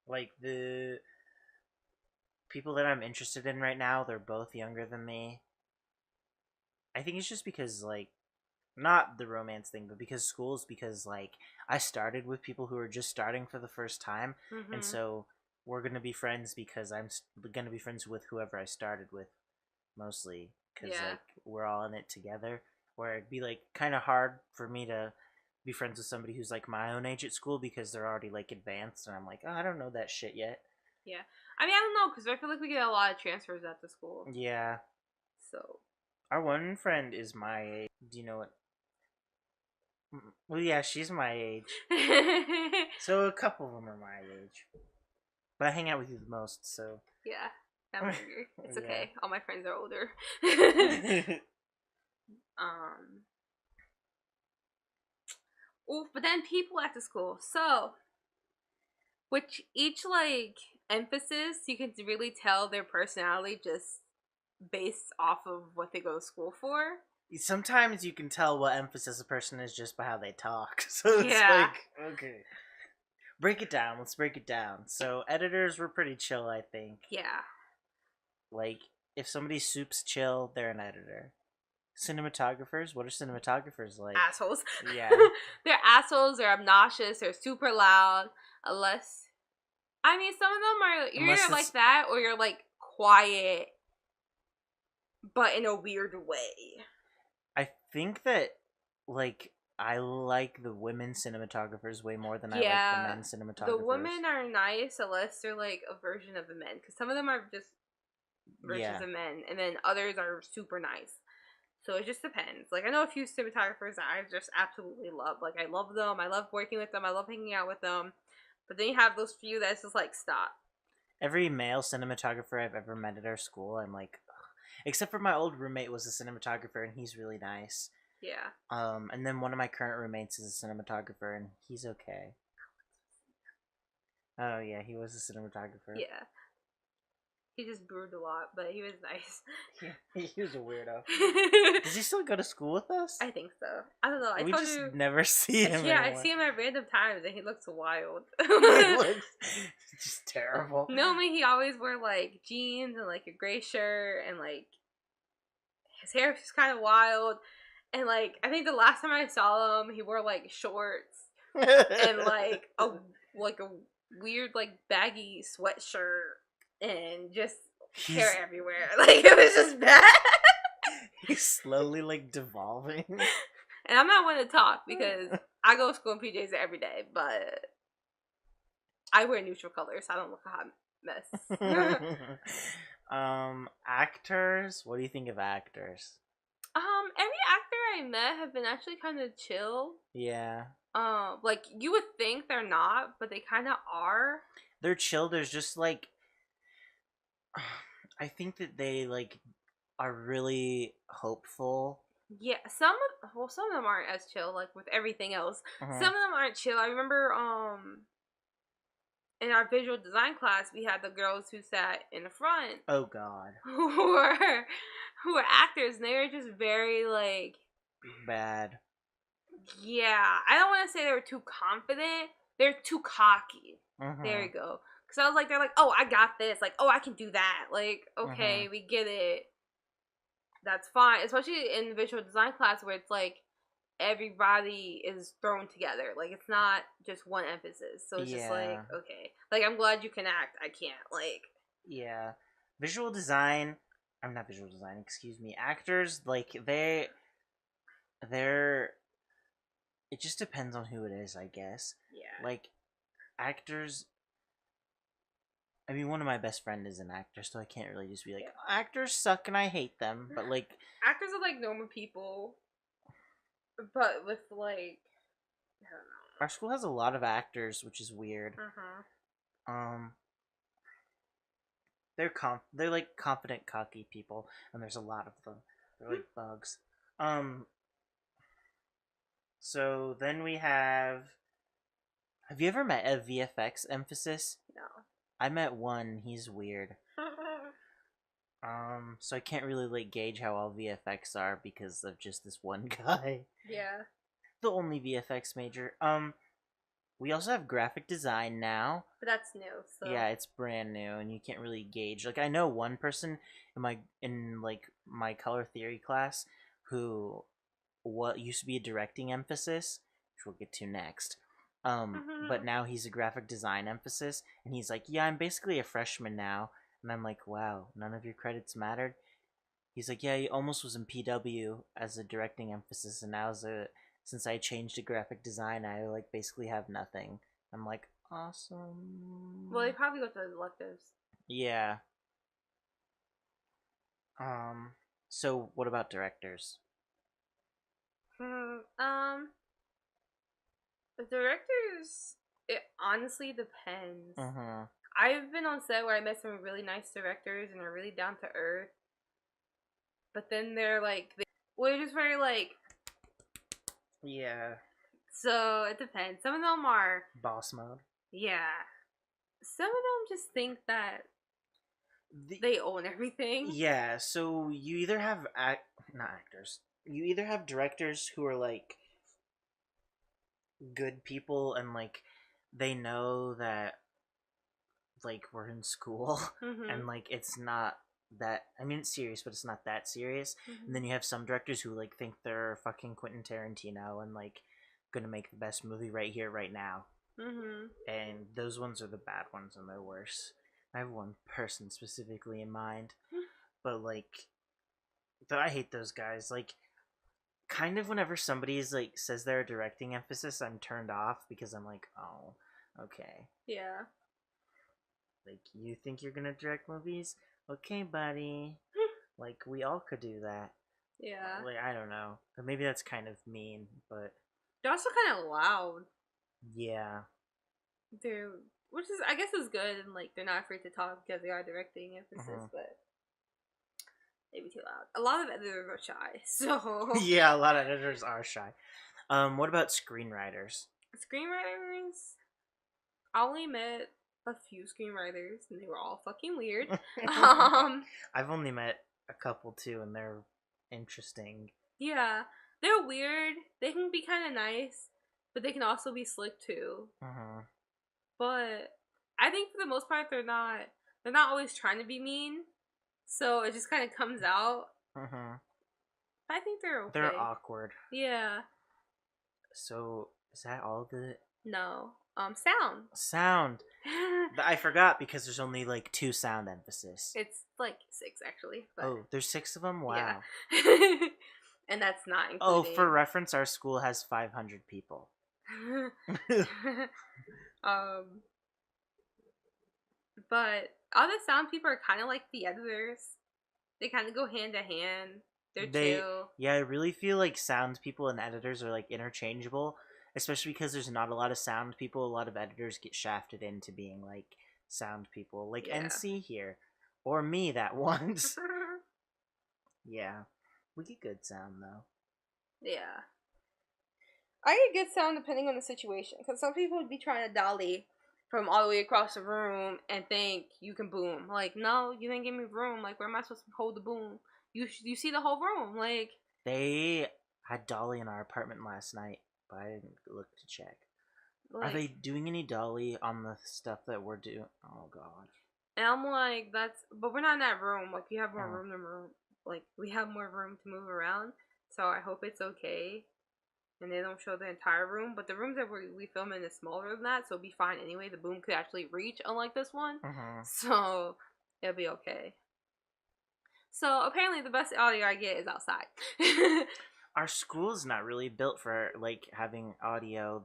Like, the people that I'm interested in right now, they're both younger than me. I think it's just because, like, not the romance thing, but because schools, because, like, I started with people who are just starting for the first time, and so we're going to be friends because I'm going to be friends with whoever I started with, mostly, because, like, we're all in it together, where it'd be, like, kind of hard for me to be friends with somebody who's like my own age at school because they're already like advanced and I'm like, oh, I don't know that shit yet. Yeah, I mean, I don't know because I feel like we get a lot of transfers at the school. Yeah. So our one friend is my age. Do you know what? Well, yeah, she's my age. So a couple of them are my age, but I hang out with you the most. So yeah, I'm younger. It's okay. All my friends are older. Oof, but then people at the school. So, which each like emphasis, you can really tell their personality just based off of what they go to school for. Sometimes you can tell what emphasis a person is just by how they talk. So it's like, okay, break it down. Let's break it down. So editors were pretty chill, I think. Yeah. Like if somebody's soup's chill, they're an editor. Cinematographers? What are cinematographers like? Assholes. Yeah. They're assholes, they're obnoxious, they're super loud. Unless, I mean, some of them are, you're either like that or you're like quiet, but in a weird way. I think that, like, I like the women cinematographers way more than I like the men cinematographers. The women are nice unless they're like a version of the men. Because some of them are just versions of men. And then others are super nice. So it just depends. Like, I know a few cinematographers that I just absolutely love. Like, I love them. I love working with them. I love hanging out with them. But then you have those few that's just like, stop. Every male cinematographer I've ever met at our school, I'm like, ugh. Except for my old roommate was a cinematographer, and he's really nice. Yeah. And then one of my current roommates is a cinematographer, and he's okay. Oh yeah, he was a cinematographer. Yeah. He just brewed a lot, but he was nice. Yeah, he was a weirdo. Does he still go to school with us? I think so. I don't know. We just never see him Yeah, anymore. I see him at random times, and he looks wild. He looks just terrible. Normally, he always wear like jeans and like a gray shirt, and like his hair is kind of wild. And like I think the last time I saw him, he wore like shorts and like a weird like baggy sweatshirt and just hair everywhere. Like it was just bad. He's slowly like devolving. And I'm not one to talk because I go to school in PJs every day, but I wear neutral colors, so I don't look a hot mess. Actors? What do you think of actors? Every actor I met have been actually kind of chill. Yeah. Like you would think they're not, but they kind of are. They're chill. There's just like, I think that they like are really hopeful. Yeah, some of them aren't as chill. Like with everything else, some of them aren't chill. I remember in our visual design class, we had the girls who sat in the front. Oh God. Who were actors, and they were just very like bad. Yeah, I don't want to say they were too confident. They're too cocky. There you go. Because I was like, they're like, oh, I got this. Like, oh, I can do that. Like, okay, we get it. That's fine. Especially in visual design class where it's like everybody is thrown together. Like, it's not just one emphasis. So it's just like, okay. Like, I'm glad you can act. I can't. Like, yeah. Visual design. I'm not visual design. Excuse me. Actors, like, they're. It just depends on who it is, I guess. Yeah. Like, actors. I mean, one of my best friends is an actor, so I can't really just be like, actors suck and I hate them. But, like... Actors are, like, normal people. But with, like... I don't know. Our school has a lot of actors, which is weird. They're, like, confident, cocky people. And there's a lot of them. They're, like, bugs. So, then we have... Have you ever met a VFX emphasis? No. I met one. He's weird. So I can't really like gauge how all VFX are because of just this one guy. Yeah. The only VFX major. We also have graphic design now. But that's new, so yeah, it's brand new, and you can't really gauge. Like I know one person in my color theory class who used to be a directing emphasis, which we'll get to next. But now he's a graphic design emphasis, and he's like, yeah, I'm basically a freshman now. And I'm like, wow, none of your credits mattered? He's like, yeah, he almost was in PW as a directing emphasis, and now since I changed to graphic design, I like basically have nothing. I'm like, awesome. Well, he probably got the electives. Yeah. So what about directors? The directors, it honestly depends. I've been on set where I met some really nice directors and are really down to earth. But then they're like, we're just very like... Yeah. So, it depends. Some of them are... boss mode. Yeah. Some of them just think that they own everything. Yeah, so you either have... not actors. You either have directors who are like... good people and like they know that like we're in school and like it's not that, I mean it's serious but it's not that serious, and then you have some directors who like think they're fucking Quentin Tarantino and like gonna make the best movie right here right now, and those ones are the bad ones and they're worse. I have one person specifically in mind, but like I hate those guys. Like kind of whenever somebody is like says they're a directing emphasis, I'm turned off because I'm like, oh, okay. Yeah. Like, you think you're gonna direct movies? Okay, buddy. Like, we all could do that. Yeah. Like, I don't know. Or maybe that's kind of mean, but They're also kind of loud. yeah. Which is, I guess, is good, and like they're not afraid to talk because they are directing emphasis, but maybe too loud. A lot of editors are shy, so Yeah, a lot of editors are shy. What about screenwriters? screenwriters. I only met a few screenwriters, and they were all fucking weird. I've only met a couple too, and they're interesting. Yeah, they're weird. They can be kind of nice, but they can also be slick too. But I think for the most part, they're not. They're not always trying to be mean, so it just kind of comes out. I think they're okay. They're awkward. Yeah. So is that all the? No. Sound. Sound. I forgot because there's only like 2 sound emphasis. It's like 6 actually. But oh, there's 6 of them. Wow. Yeah. And that's not including. Oh, for reference, our school has 500 people. But other sound people are kind of like the editors. They kind of go hand to hand. They're chill. Yeah, I really feel like sound people and editors are like interchangeable, especially because there's not a lot of sound people. A lot of editors get shafted into being like sound people, like NC here, or me that once. Yeah, we get good sound though. Yeah, I get good sound depending on the situation, because some people would be trying to dolly from all the way across the room and think you can boom. Like, no, you didn't give me room. Like, where am I supposed to hold the boom? You see the whole room. Like, they had dolly in our apartment last night, but I didn't look to check. Like, are they doing any dolly on the stuff that we're doing? Oh god. And I'm like, but we're not in that room. Like, we have more room to move. Like, we have more room to move around. So I hope it's okay. And they don't show the entire room. But the rooms that we film in is smaller than that, so it'll be fine anyway. The boom could actually reach, unlike this one. So it'll be okay. So apparently the best audio I get is outside. Our school's not really built for like having audio.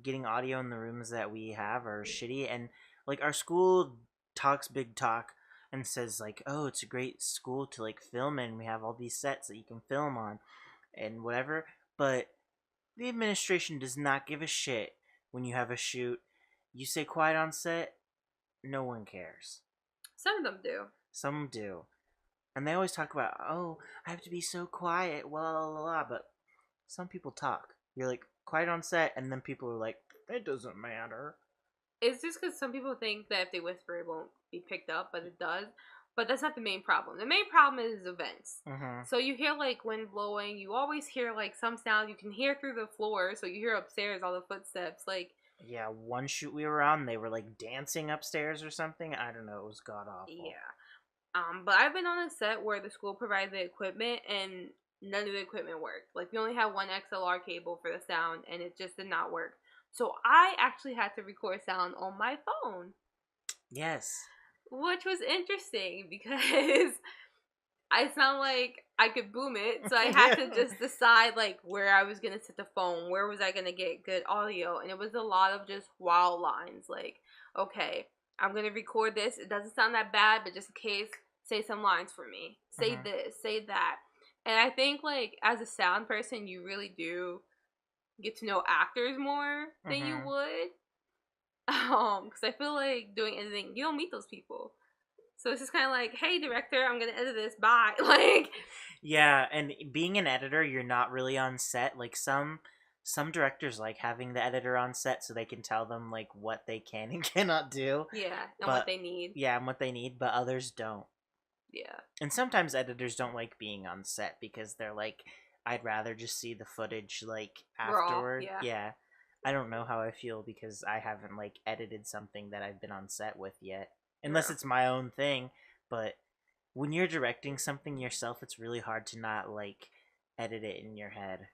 Getting audio in the rooms that we have are shitty, and like our school talks big talk and says like, oh, it's a great school to like film in. We have all these sets that you can film on and whatever, but the administration does not give a shit when you have a shoot. You say quiet on set, no one cares. Some of them do. Some do. And they always talk about, oh, I have to be so quiet, blah, blah, blah, but some people talk. You're like, quiet on set, and then people are like, it doesn't matter. It's just because some people think that if they whisper, it won't be picked up, but it does. But that's not the main problem. The main problem is events. So you hear like wind blowing. You always hear like some sound. You can hear through the floor, so you hear upstairs all the footsteps. Like, yeah, one shoot we were on, they were like dancing upstairs or something. I don't know. It was god awful. Yeah. But I've been on a set where the school provided the equipment and none of the equipment worked. Like, we only had one XLR cable for the sound, and it just did not work. So I actually had to record sound on my phone. Yes. Which was interesting because I sound like I could boom it. So I had to just decide like where I was going to set the phone. Where was I going to get good audio? And it was a lot of just wild lines. Like, okay, I'm going to record this. It doesn't sound that bad, but just in case, say some lines for me. Say this, say that. And I think like as a sound person, you really do get to know actors more than you would. Because I feel like doing editing, you don't meet those people. So it's just kind of like, hey, director, I'm going to edit this, bye. Like, yeah, and being an editor, you're not really on set. Like, some directors like having the editor on set so they can tell them, like, what they can and cannot do. Yeah, and what they need. Yeah, and what they need, but others don't. Yeah. And sometimes editors don't like being on set because they're like, I'd rather just see the footage, like, afterward. Yeah. I don't know how I feel because I haven't like edited something that I've been on set with yet, unless it's my own thing. But when you're directing something yourself, it's really hard to not like edit it in your head.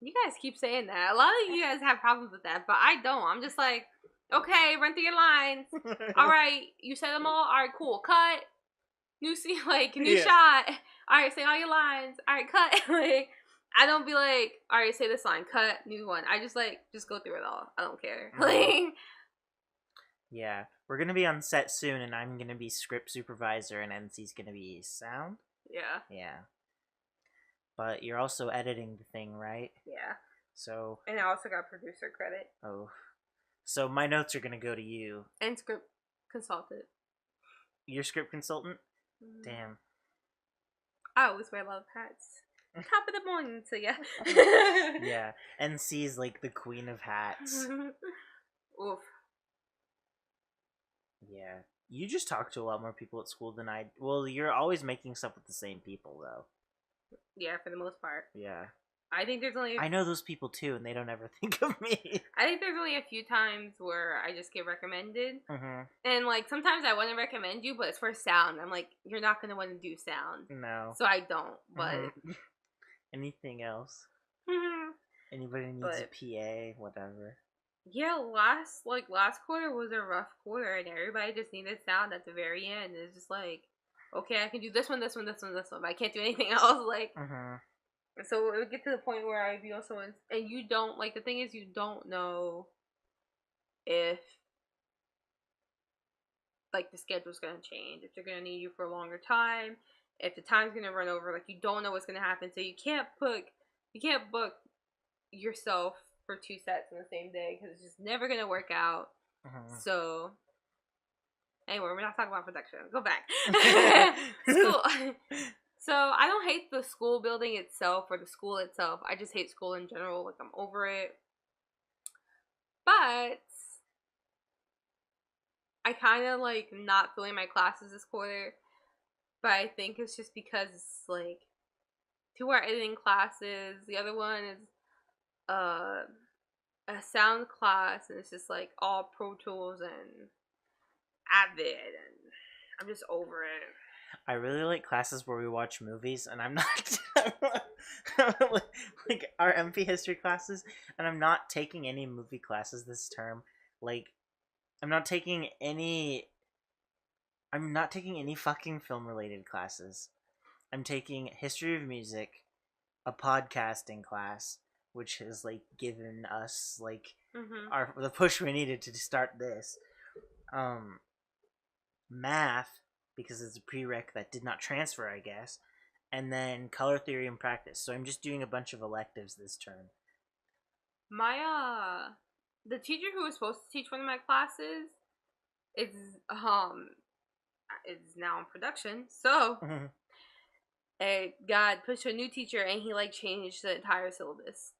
You guys keep saying that. A lot of you guys have problems with that, but I don't. I'm just like, okay, run through your lines. All right, you said them all. All right, cool. Cut. New scene, like new shot. All right, say all your lines. All right, cut. Like, I don't be like, all right, say this line, cut, new one. I just like, just go through it all. I don't care. Like, yeah, we're gonna be on set soon, and I'm gonna be script supervisor, and NC's gonna be sound. Yeah. Yeah. But you're also editing the thing, right? Yeah. So. And I also got producer credit. Oh. So my notes are gonna go to you. And script consultant. Your script consultant? Damn. I always wear a lot of hats. Top of the morning to ya. Yeah. NC's like the queen of hats. Oof. Yeah. You just talk to a lot more people at school than I. Well, you're always making stuff with the same people, though. Yeah, for the most part. Yeah. I think there's only. I know those people too, and they don't ever think of me. I think there's only a few times where I just get recommended, Mm-hmm. and like sometimes I want to recommend you, but it's for sound. I'm like, you're not gonna want to do sound, No. so I don't. But anything else? Anybody needs a PA, whatever. Yeah, last quarter was a rough quarter, and everybody just needed sound at the very end. It's just like, okay, I can do this one, this one, this one, this one, but I can't do anything else. Like. So it would get to the point where I'd be on someone's, and you don't, like, the thing is, you don't know if, like, the schedule's gonna change, if they're gonna need you for a longer time, if the time's gonna run over, like, you don't know what's gonna happen, so you can't book yourself for 2 sets in the same day, because it's just never gonna work out. So, anyway, we're not talking about production. Go back. School. So, I don't hate the school building itself or the school itself. I just hate school in general. Like, I'm over it. But I kind of, like, not feeling my classes this quarter. But I think it's just because, like, 2 are editing classes. The other one is a sound class. And it's just, like, all Pro Tools and Avid. And I'm just over it. I really like classes where we watch movies, and I'm not like our MP history classes, and I'm not taking any movie classes this term. Like, I'm not taking any fucking film related classes. I'm taking history of music, a podcasting class, which has like given us like the push we needed to start this. Math, because it's a prereq that did not transfer, I guess, and then color theory and practice. So I'm just doing a bunch of electives this term. The teacher who was supposed to teach one of my classes is now in production, so it got pushed to a new teacher, and he like changed the entire syllabus.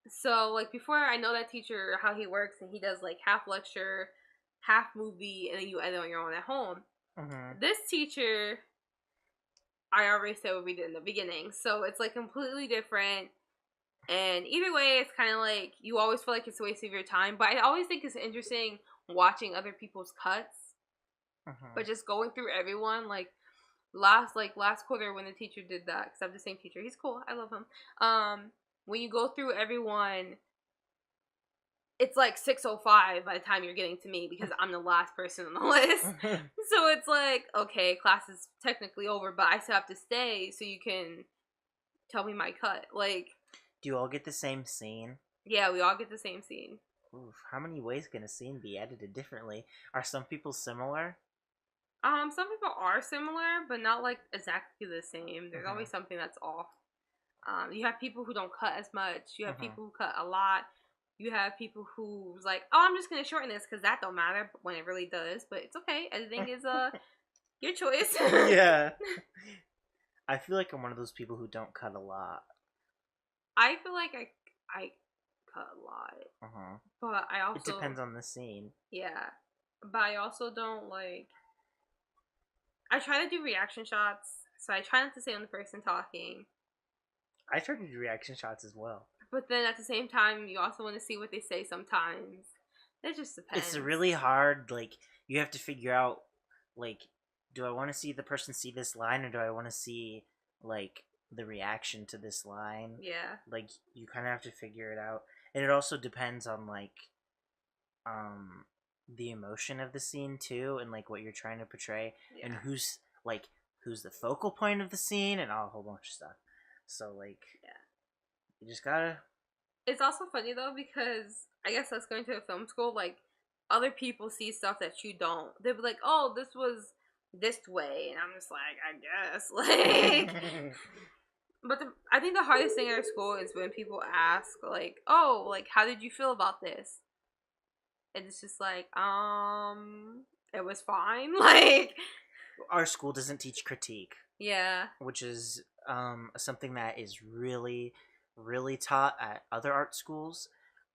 So like before, I know that teacher, how he works, and he does like half lecture, half movie, and then you edit on your own at home. This teacher, I already said what we did in the beginning, so it's like completely different. And either way, it's kind of like you always feel like it's a waste of your time. But I always think it's interesting watching other people's cuts. But just going through everyone, like last quarter when the teacher did that, because I have the same teacher, he's cool, I love him. When you go through everyone, it's like 6:05 by the time you're getting to me because I'm the last person on the list. So it's like, okay, class is technically over, but I still have to stay so you can tell me my cut. Like, do you all get the same scene? Yeah, we all get the same scene. Oof, how many ways can a scene be edited differently? Are some people similar? Some people are similar, but not like exactly the same. There's always something that's off. You have people who don't cut as much. You have people who cut a lot. You have people who's like, oh, I'm just gonna shorten this because that don't matter, but when it really does. But it's okay. Editing is your choice. Yeah. I feel like I'm one of those people who don't cut a lot. I feel like I cut a lot. But I also... It depends on the scene. Yeah. But I also don't, like... I try to do reaction shots, so I try not to say I'm the person talking. I try to do reaction shots as well. But then at the same time, you also want to see what they say sometimes. It just depends. It's really hard, like, you have to figure out, like, do I want to see the person see this line, or do I want to see, like, the reaction to this line? Yeah. Like, you kind of have to figure it out. And it also depends on, like, the emotion of the scene, too, and, like, what you're trying to portray, and who's the focal point of the scene, and a whole bunch of stuff. So, like, you just gotta... It's also funny, though, because I guess us going to a film school, like, other people see stuff that you don't. They'll be like, oh, this was this way, and I'm just like, I guess, like... But I think the hardest thing at our school is when people ask, like, oh, like, how did you feel about this? And it's just like, it was fine. Like, our school doesn't teach critique. Yeah. Which is something that is really, really taught at other art schools.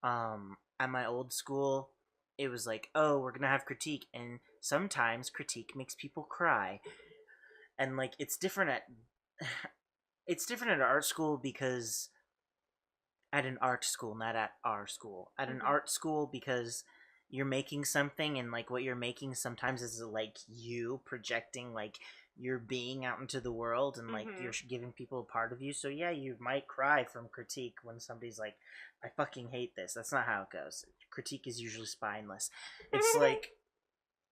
At my old school, it was like, oh, we're gonna have critique, and sometimes critique makes people cry. And like it's different at art school because at an art school, not at our school. At an art school because you're making something, and like what you're making sometimes is like you projecting like your being out into the world, and like you're giving people a part of you. So yeah, you might cry from critique when somebody's like, I fucking hate this. That's not how it goes. Critique is usually spineless. It's like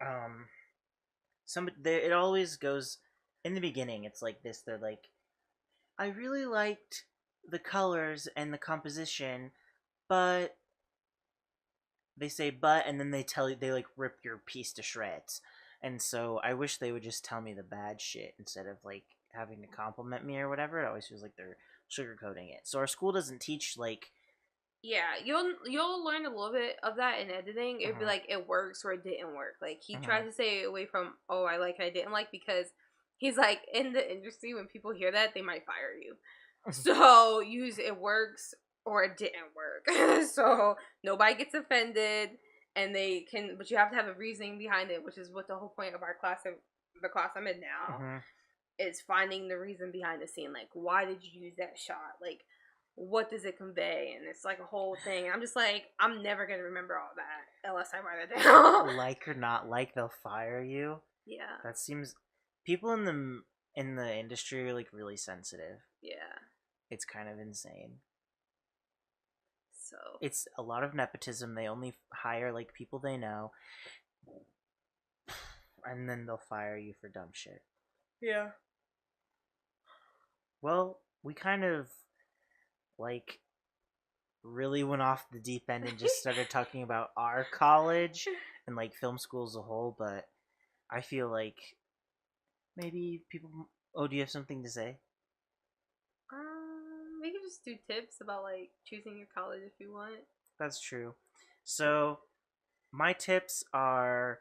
it always goes in the beginning. It's like this. They're like, I really liked the colors and the composition, but they say but, and then they tell you, they like rip your piece to shreds. And so I wish they would just tell me the bad shit instead of like having to compliment me or whatever. It always feels like they're sugarcoating it. So our school doesn't teach like, yeah, you'll learn a little bit of that in editing. It'd be like it works or it didn't work. Like he tries to stay away from, oh, I like and I didn't like, because he's like, in the industry when people hear that they might fire you. So use it works or it didn't work. So nobody gets offended, and they can, but you have to have a reasoning behind it, which is what the whole point of our class, the class I'm in now, is finding the reason behind the scene. Like, why did you use that shot? Like, what does it convey? And it's like a whole thing. I'm just like, I'm never gonna remember all that unless I write it down. Like or not like, they'll fire you. Yeah. That seems, people in the industry are like really sensitive. Yeah. It's kind of insane. So it's a lot of nepotism. They only hire like people they know, and then they'll fire you for dumb shit. Yeah. Well, we kind of like really went off the deep end and just started talking about our college and like film school as a whole, but I feel like maybe people, oh, do you have something to say? We can just do tips about like choosing your college if you want. That's true. So my tips are,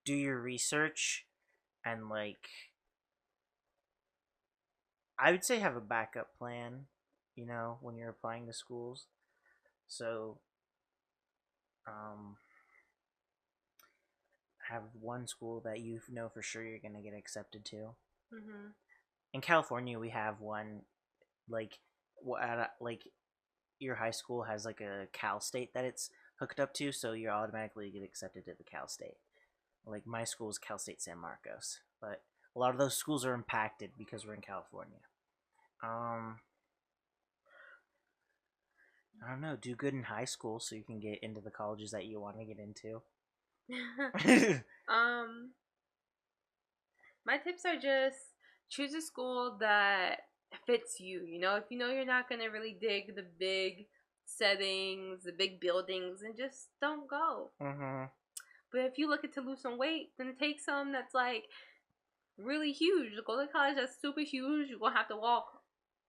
do your research, and like I would say have a backup plan, you know, when you're applying to schools. So have one school that you know for sure you're going to get accepted to. In California, we have one, like like your high school has like a Cal State that it's hooked up to, so you automatically get accepted to the Cal State. Like my school is Cal State San Marcos, but a lot of those schools are impacted because we're in California. I don't know. Do good in high school so you can get into the colleges that you want to get into. My tips are just choose a school that fits you. You know, if you know you're not gonna really dig the big settings, the big buildings, and just don't go. But if you look to lose some weight, then take some that's like really huge. Go to college that's super huge. You're gonna have to walk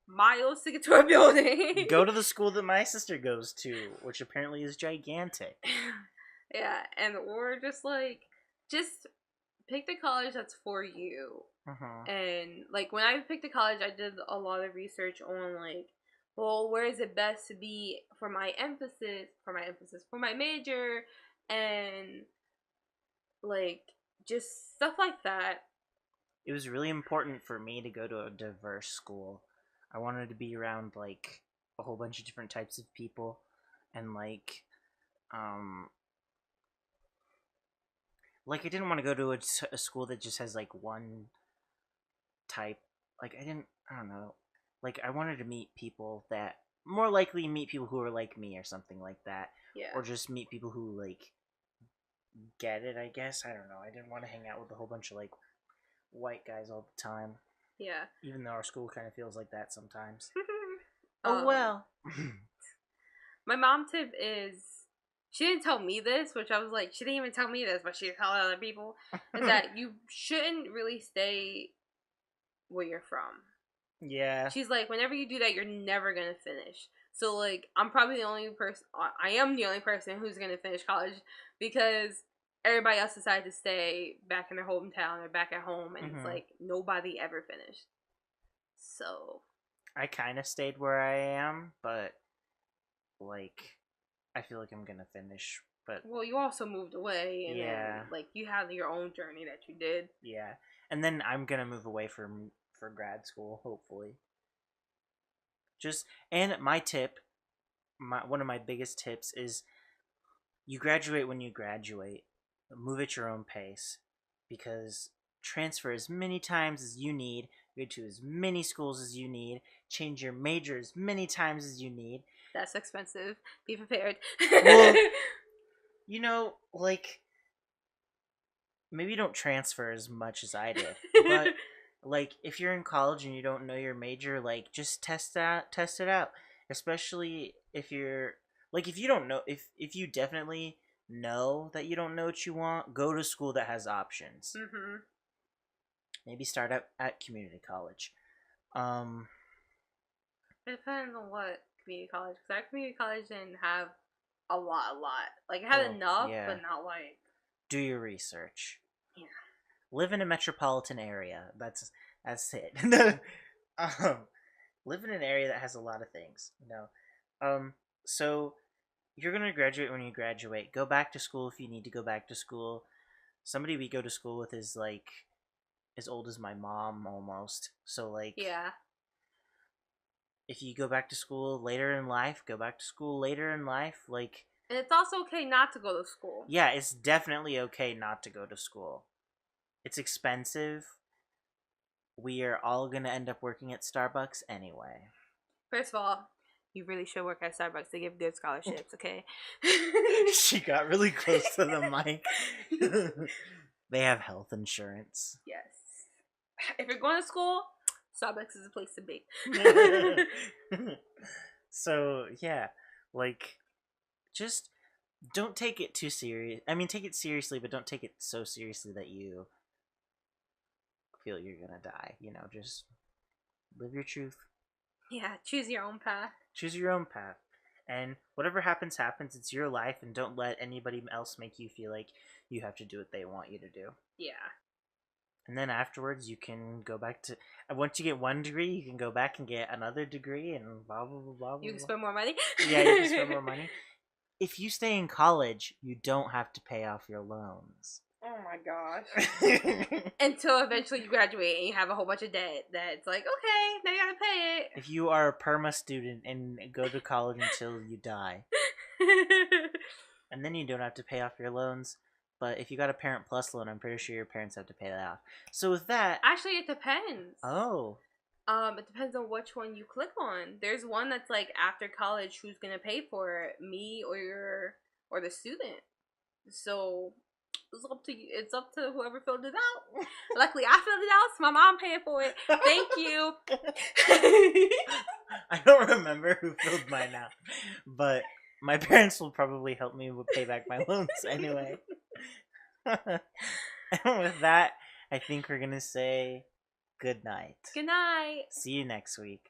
miles to get to a building. Go to the school that my sister goes to, which apparently is gigantic. Yeah, and or just pick the college that's for you. And like when I picked a college, I did a lot of research on like, well, where is it best to be for my major, and like just stuff like that. It was really important for me to go to a diverse school. I wanted to be around like a whole bunch of different types of people, and like I didn't want to go to a school that just has like one type. Like I don't know. Like I wanted to meet people that, more likely meet people who are like me or something like that. Yeah. Or just meet people who like get it, I guess. I don't know. I didn't want to hang out with a whole bunch of like white guys all the time. Yeah. Even though our school kind of feels like that sometimes. Oh well. My mom tip is, she didn't tell me this, which I was like, she didn't even tell me this, but she told other people, is that you shouldn't really stay where you're from. Yeah. She's like, whenever you do that, you're never gonna finish. So like, I'm probably the only person. I am the only person who's gonna finish college because everybody else decided to stay back in their hometown or back at home, and it's like nobody ever finished. So I kind of stayed where I am, but like, I feel like I'm gonna finish. But well, you also moved away, and yeah, then, like you had your own journey that you did. Yeah, and then I'm gonna move away for grad school, hopefully. And my tip, one of my biggest tips is you graduate when you graduate. Move at your own pace, because transfer as many times as you need, go to as many schools as you need, change your major as many times as you need. That's expensive. Be prepared. Well, like, maybe don't transfer as much as I did, but like, if you're in college and you don't know your major, like, just test it out. Especially if you're like, if you don't know, if you definitely know that you don't know what you want, go to school that has options. Maybe start at community college. It depends on what community college, because our community college didn't have a lot. Like, it had enough, yeah. but not like. Do your research. Yeah. Live in a metropolitan area. That's it. Live in an area that has a lot of things. So you're gonna graduate when you graduate. Go back to school if you need to go back to school. Somebody we go to school with is like as old as my mom almost. So like, yeah. If you go back to school later in life, go back to school later in life. Like, and it's also okay not to go to school. Yeah, it's definitely okay not to go to school. It's expensive. We are all gonna end up working at Starbucks anyway. First of all, you really should work at Starbucks to give good scholarships, okay? She got really close to the mic. They have health insurance. Yes. If you're going to school, Starbucks is a place to be. So, yeah, like, just don't take it too serious. I mean, take it seriously, but don't take it so seriously that you feel you're gonna die. Just live your truth. Yeah, choose your own path. Choose your own path. And whatever happens, happens. It's your life, and don't let anybody else make you feel like you have to do what they want you to do. Yeah. And then afterwards, you can go back to... Once you get one degree, you can go back and get another degree, and blah, blah, blah, blah, blah. You can spend more money? Yeah, you can spend more money. If you stay in college, you don't have to pay off your loans. Oh my gosh. Until eventually you graduate and you have a whole bunch of debt that's like, okay, now you gotta pay it. If you are a perma student and go to college until you die. And then you don't have to pay off your loans. But if you got a Parent Plus loan, I'm pretty sure your parents have to pay that off. So with that... Actually, it depends. Oh. It depends on which one you click on. There's one that's like, after college, who's gonna pay for it? Me or the student. So it's up to you. It's up to whoever filled it out. Luckily, I filled it out, so my mom paid for it. Thank you. I don't remember who filled mine out, but my parents will probably help me pay back my loans anyway. And with that, I think we're gonna say good night. Good night. See you next week.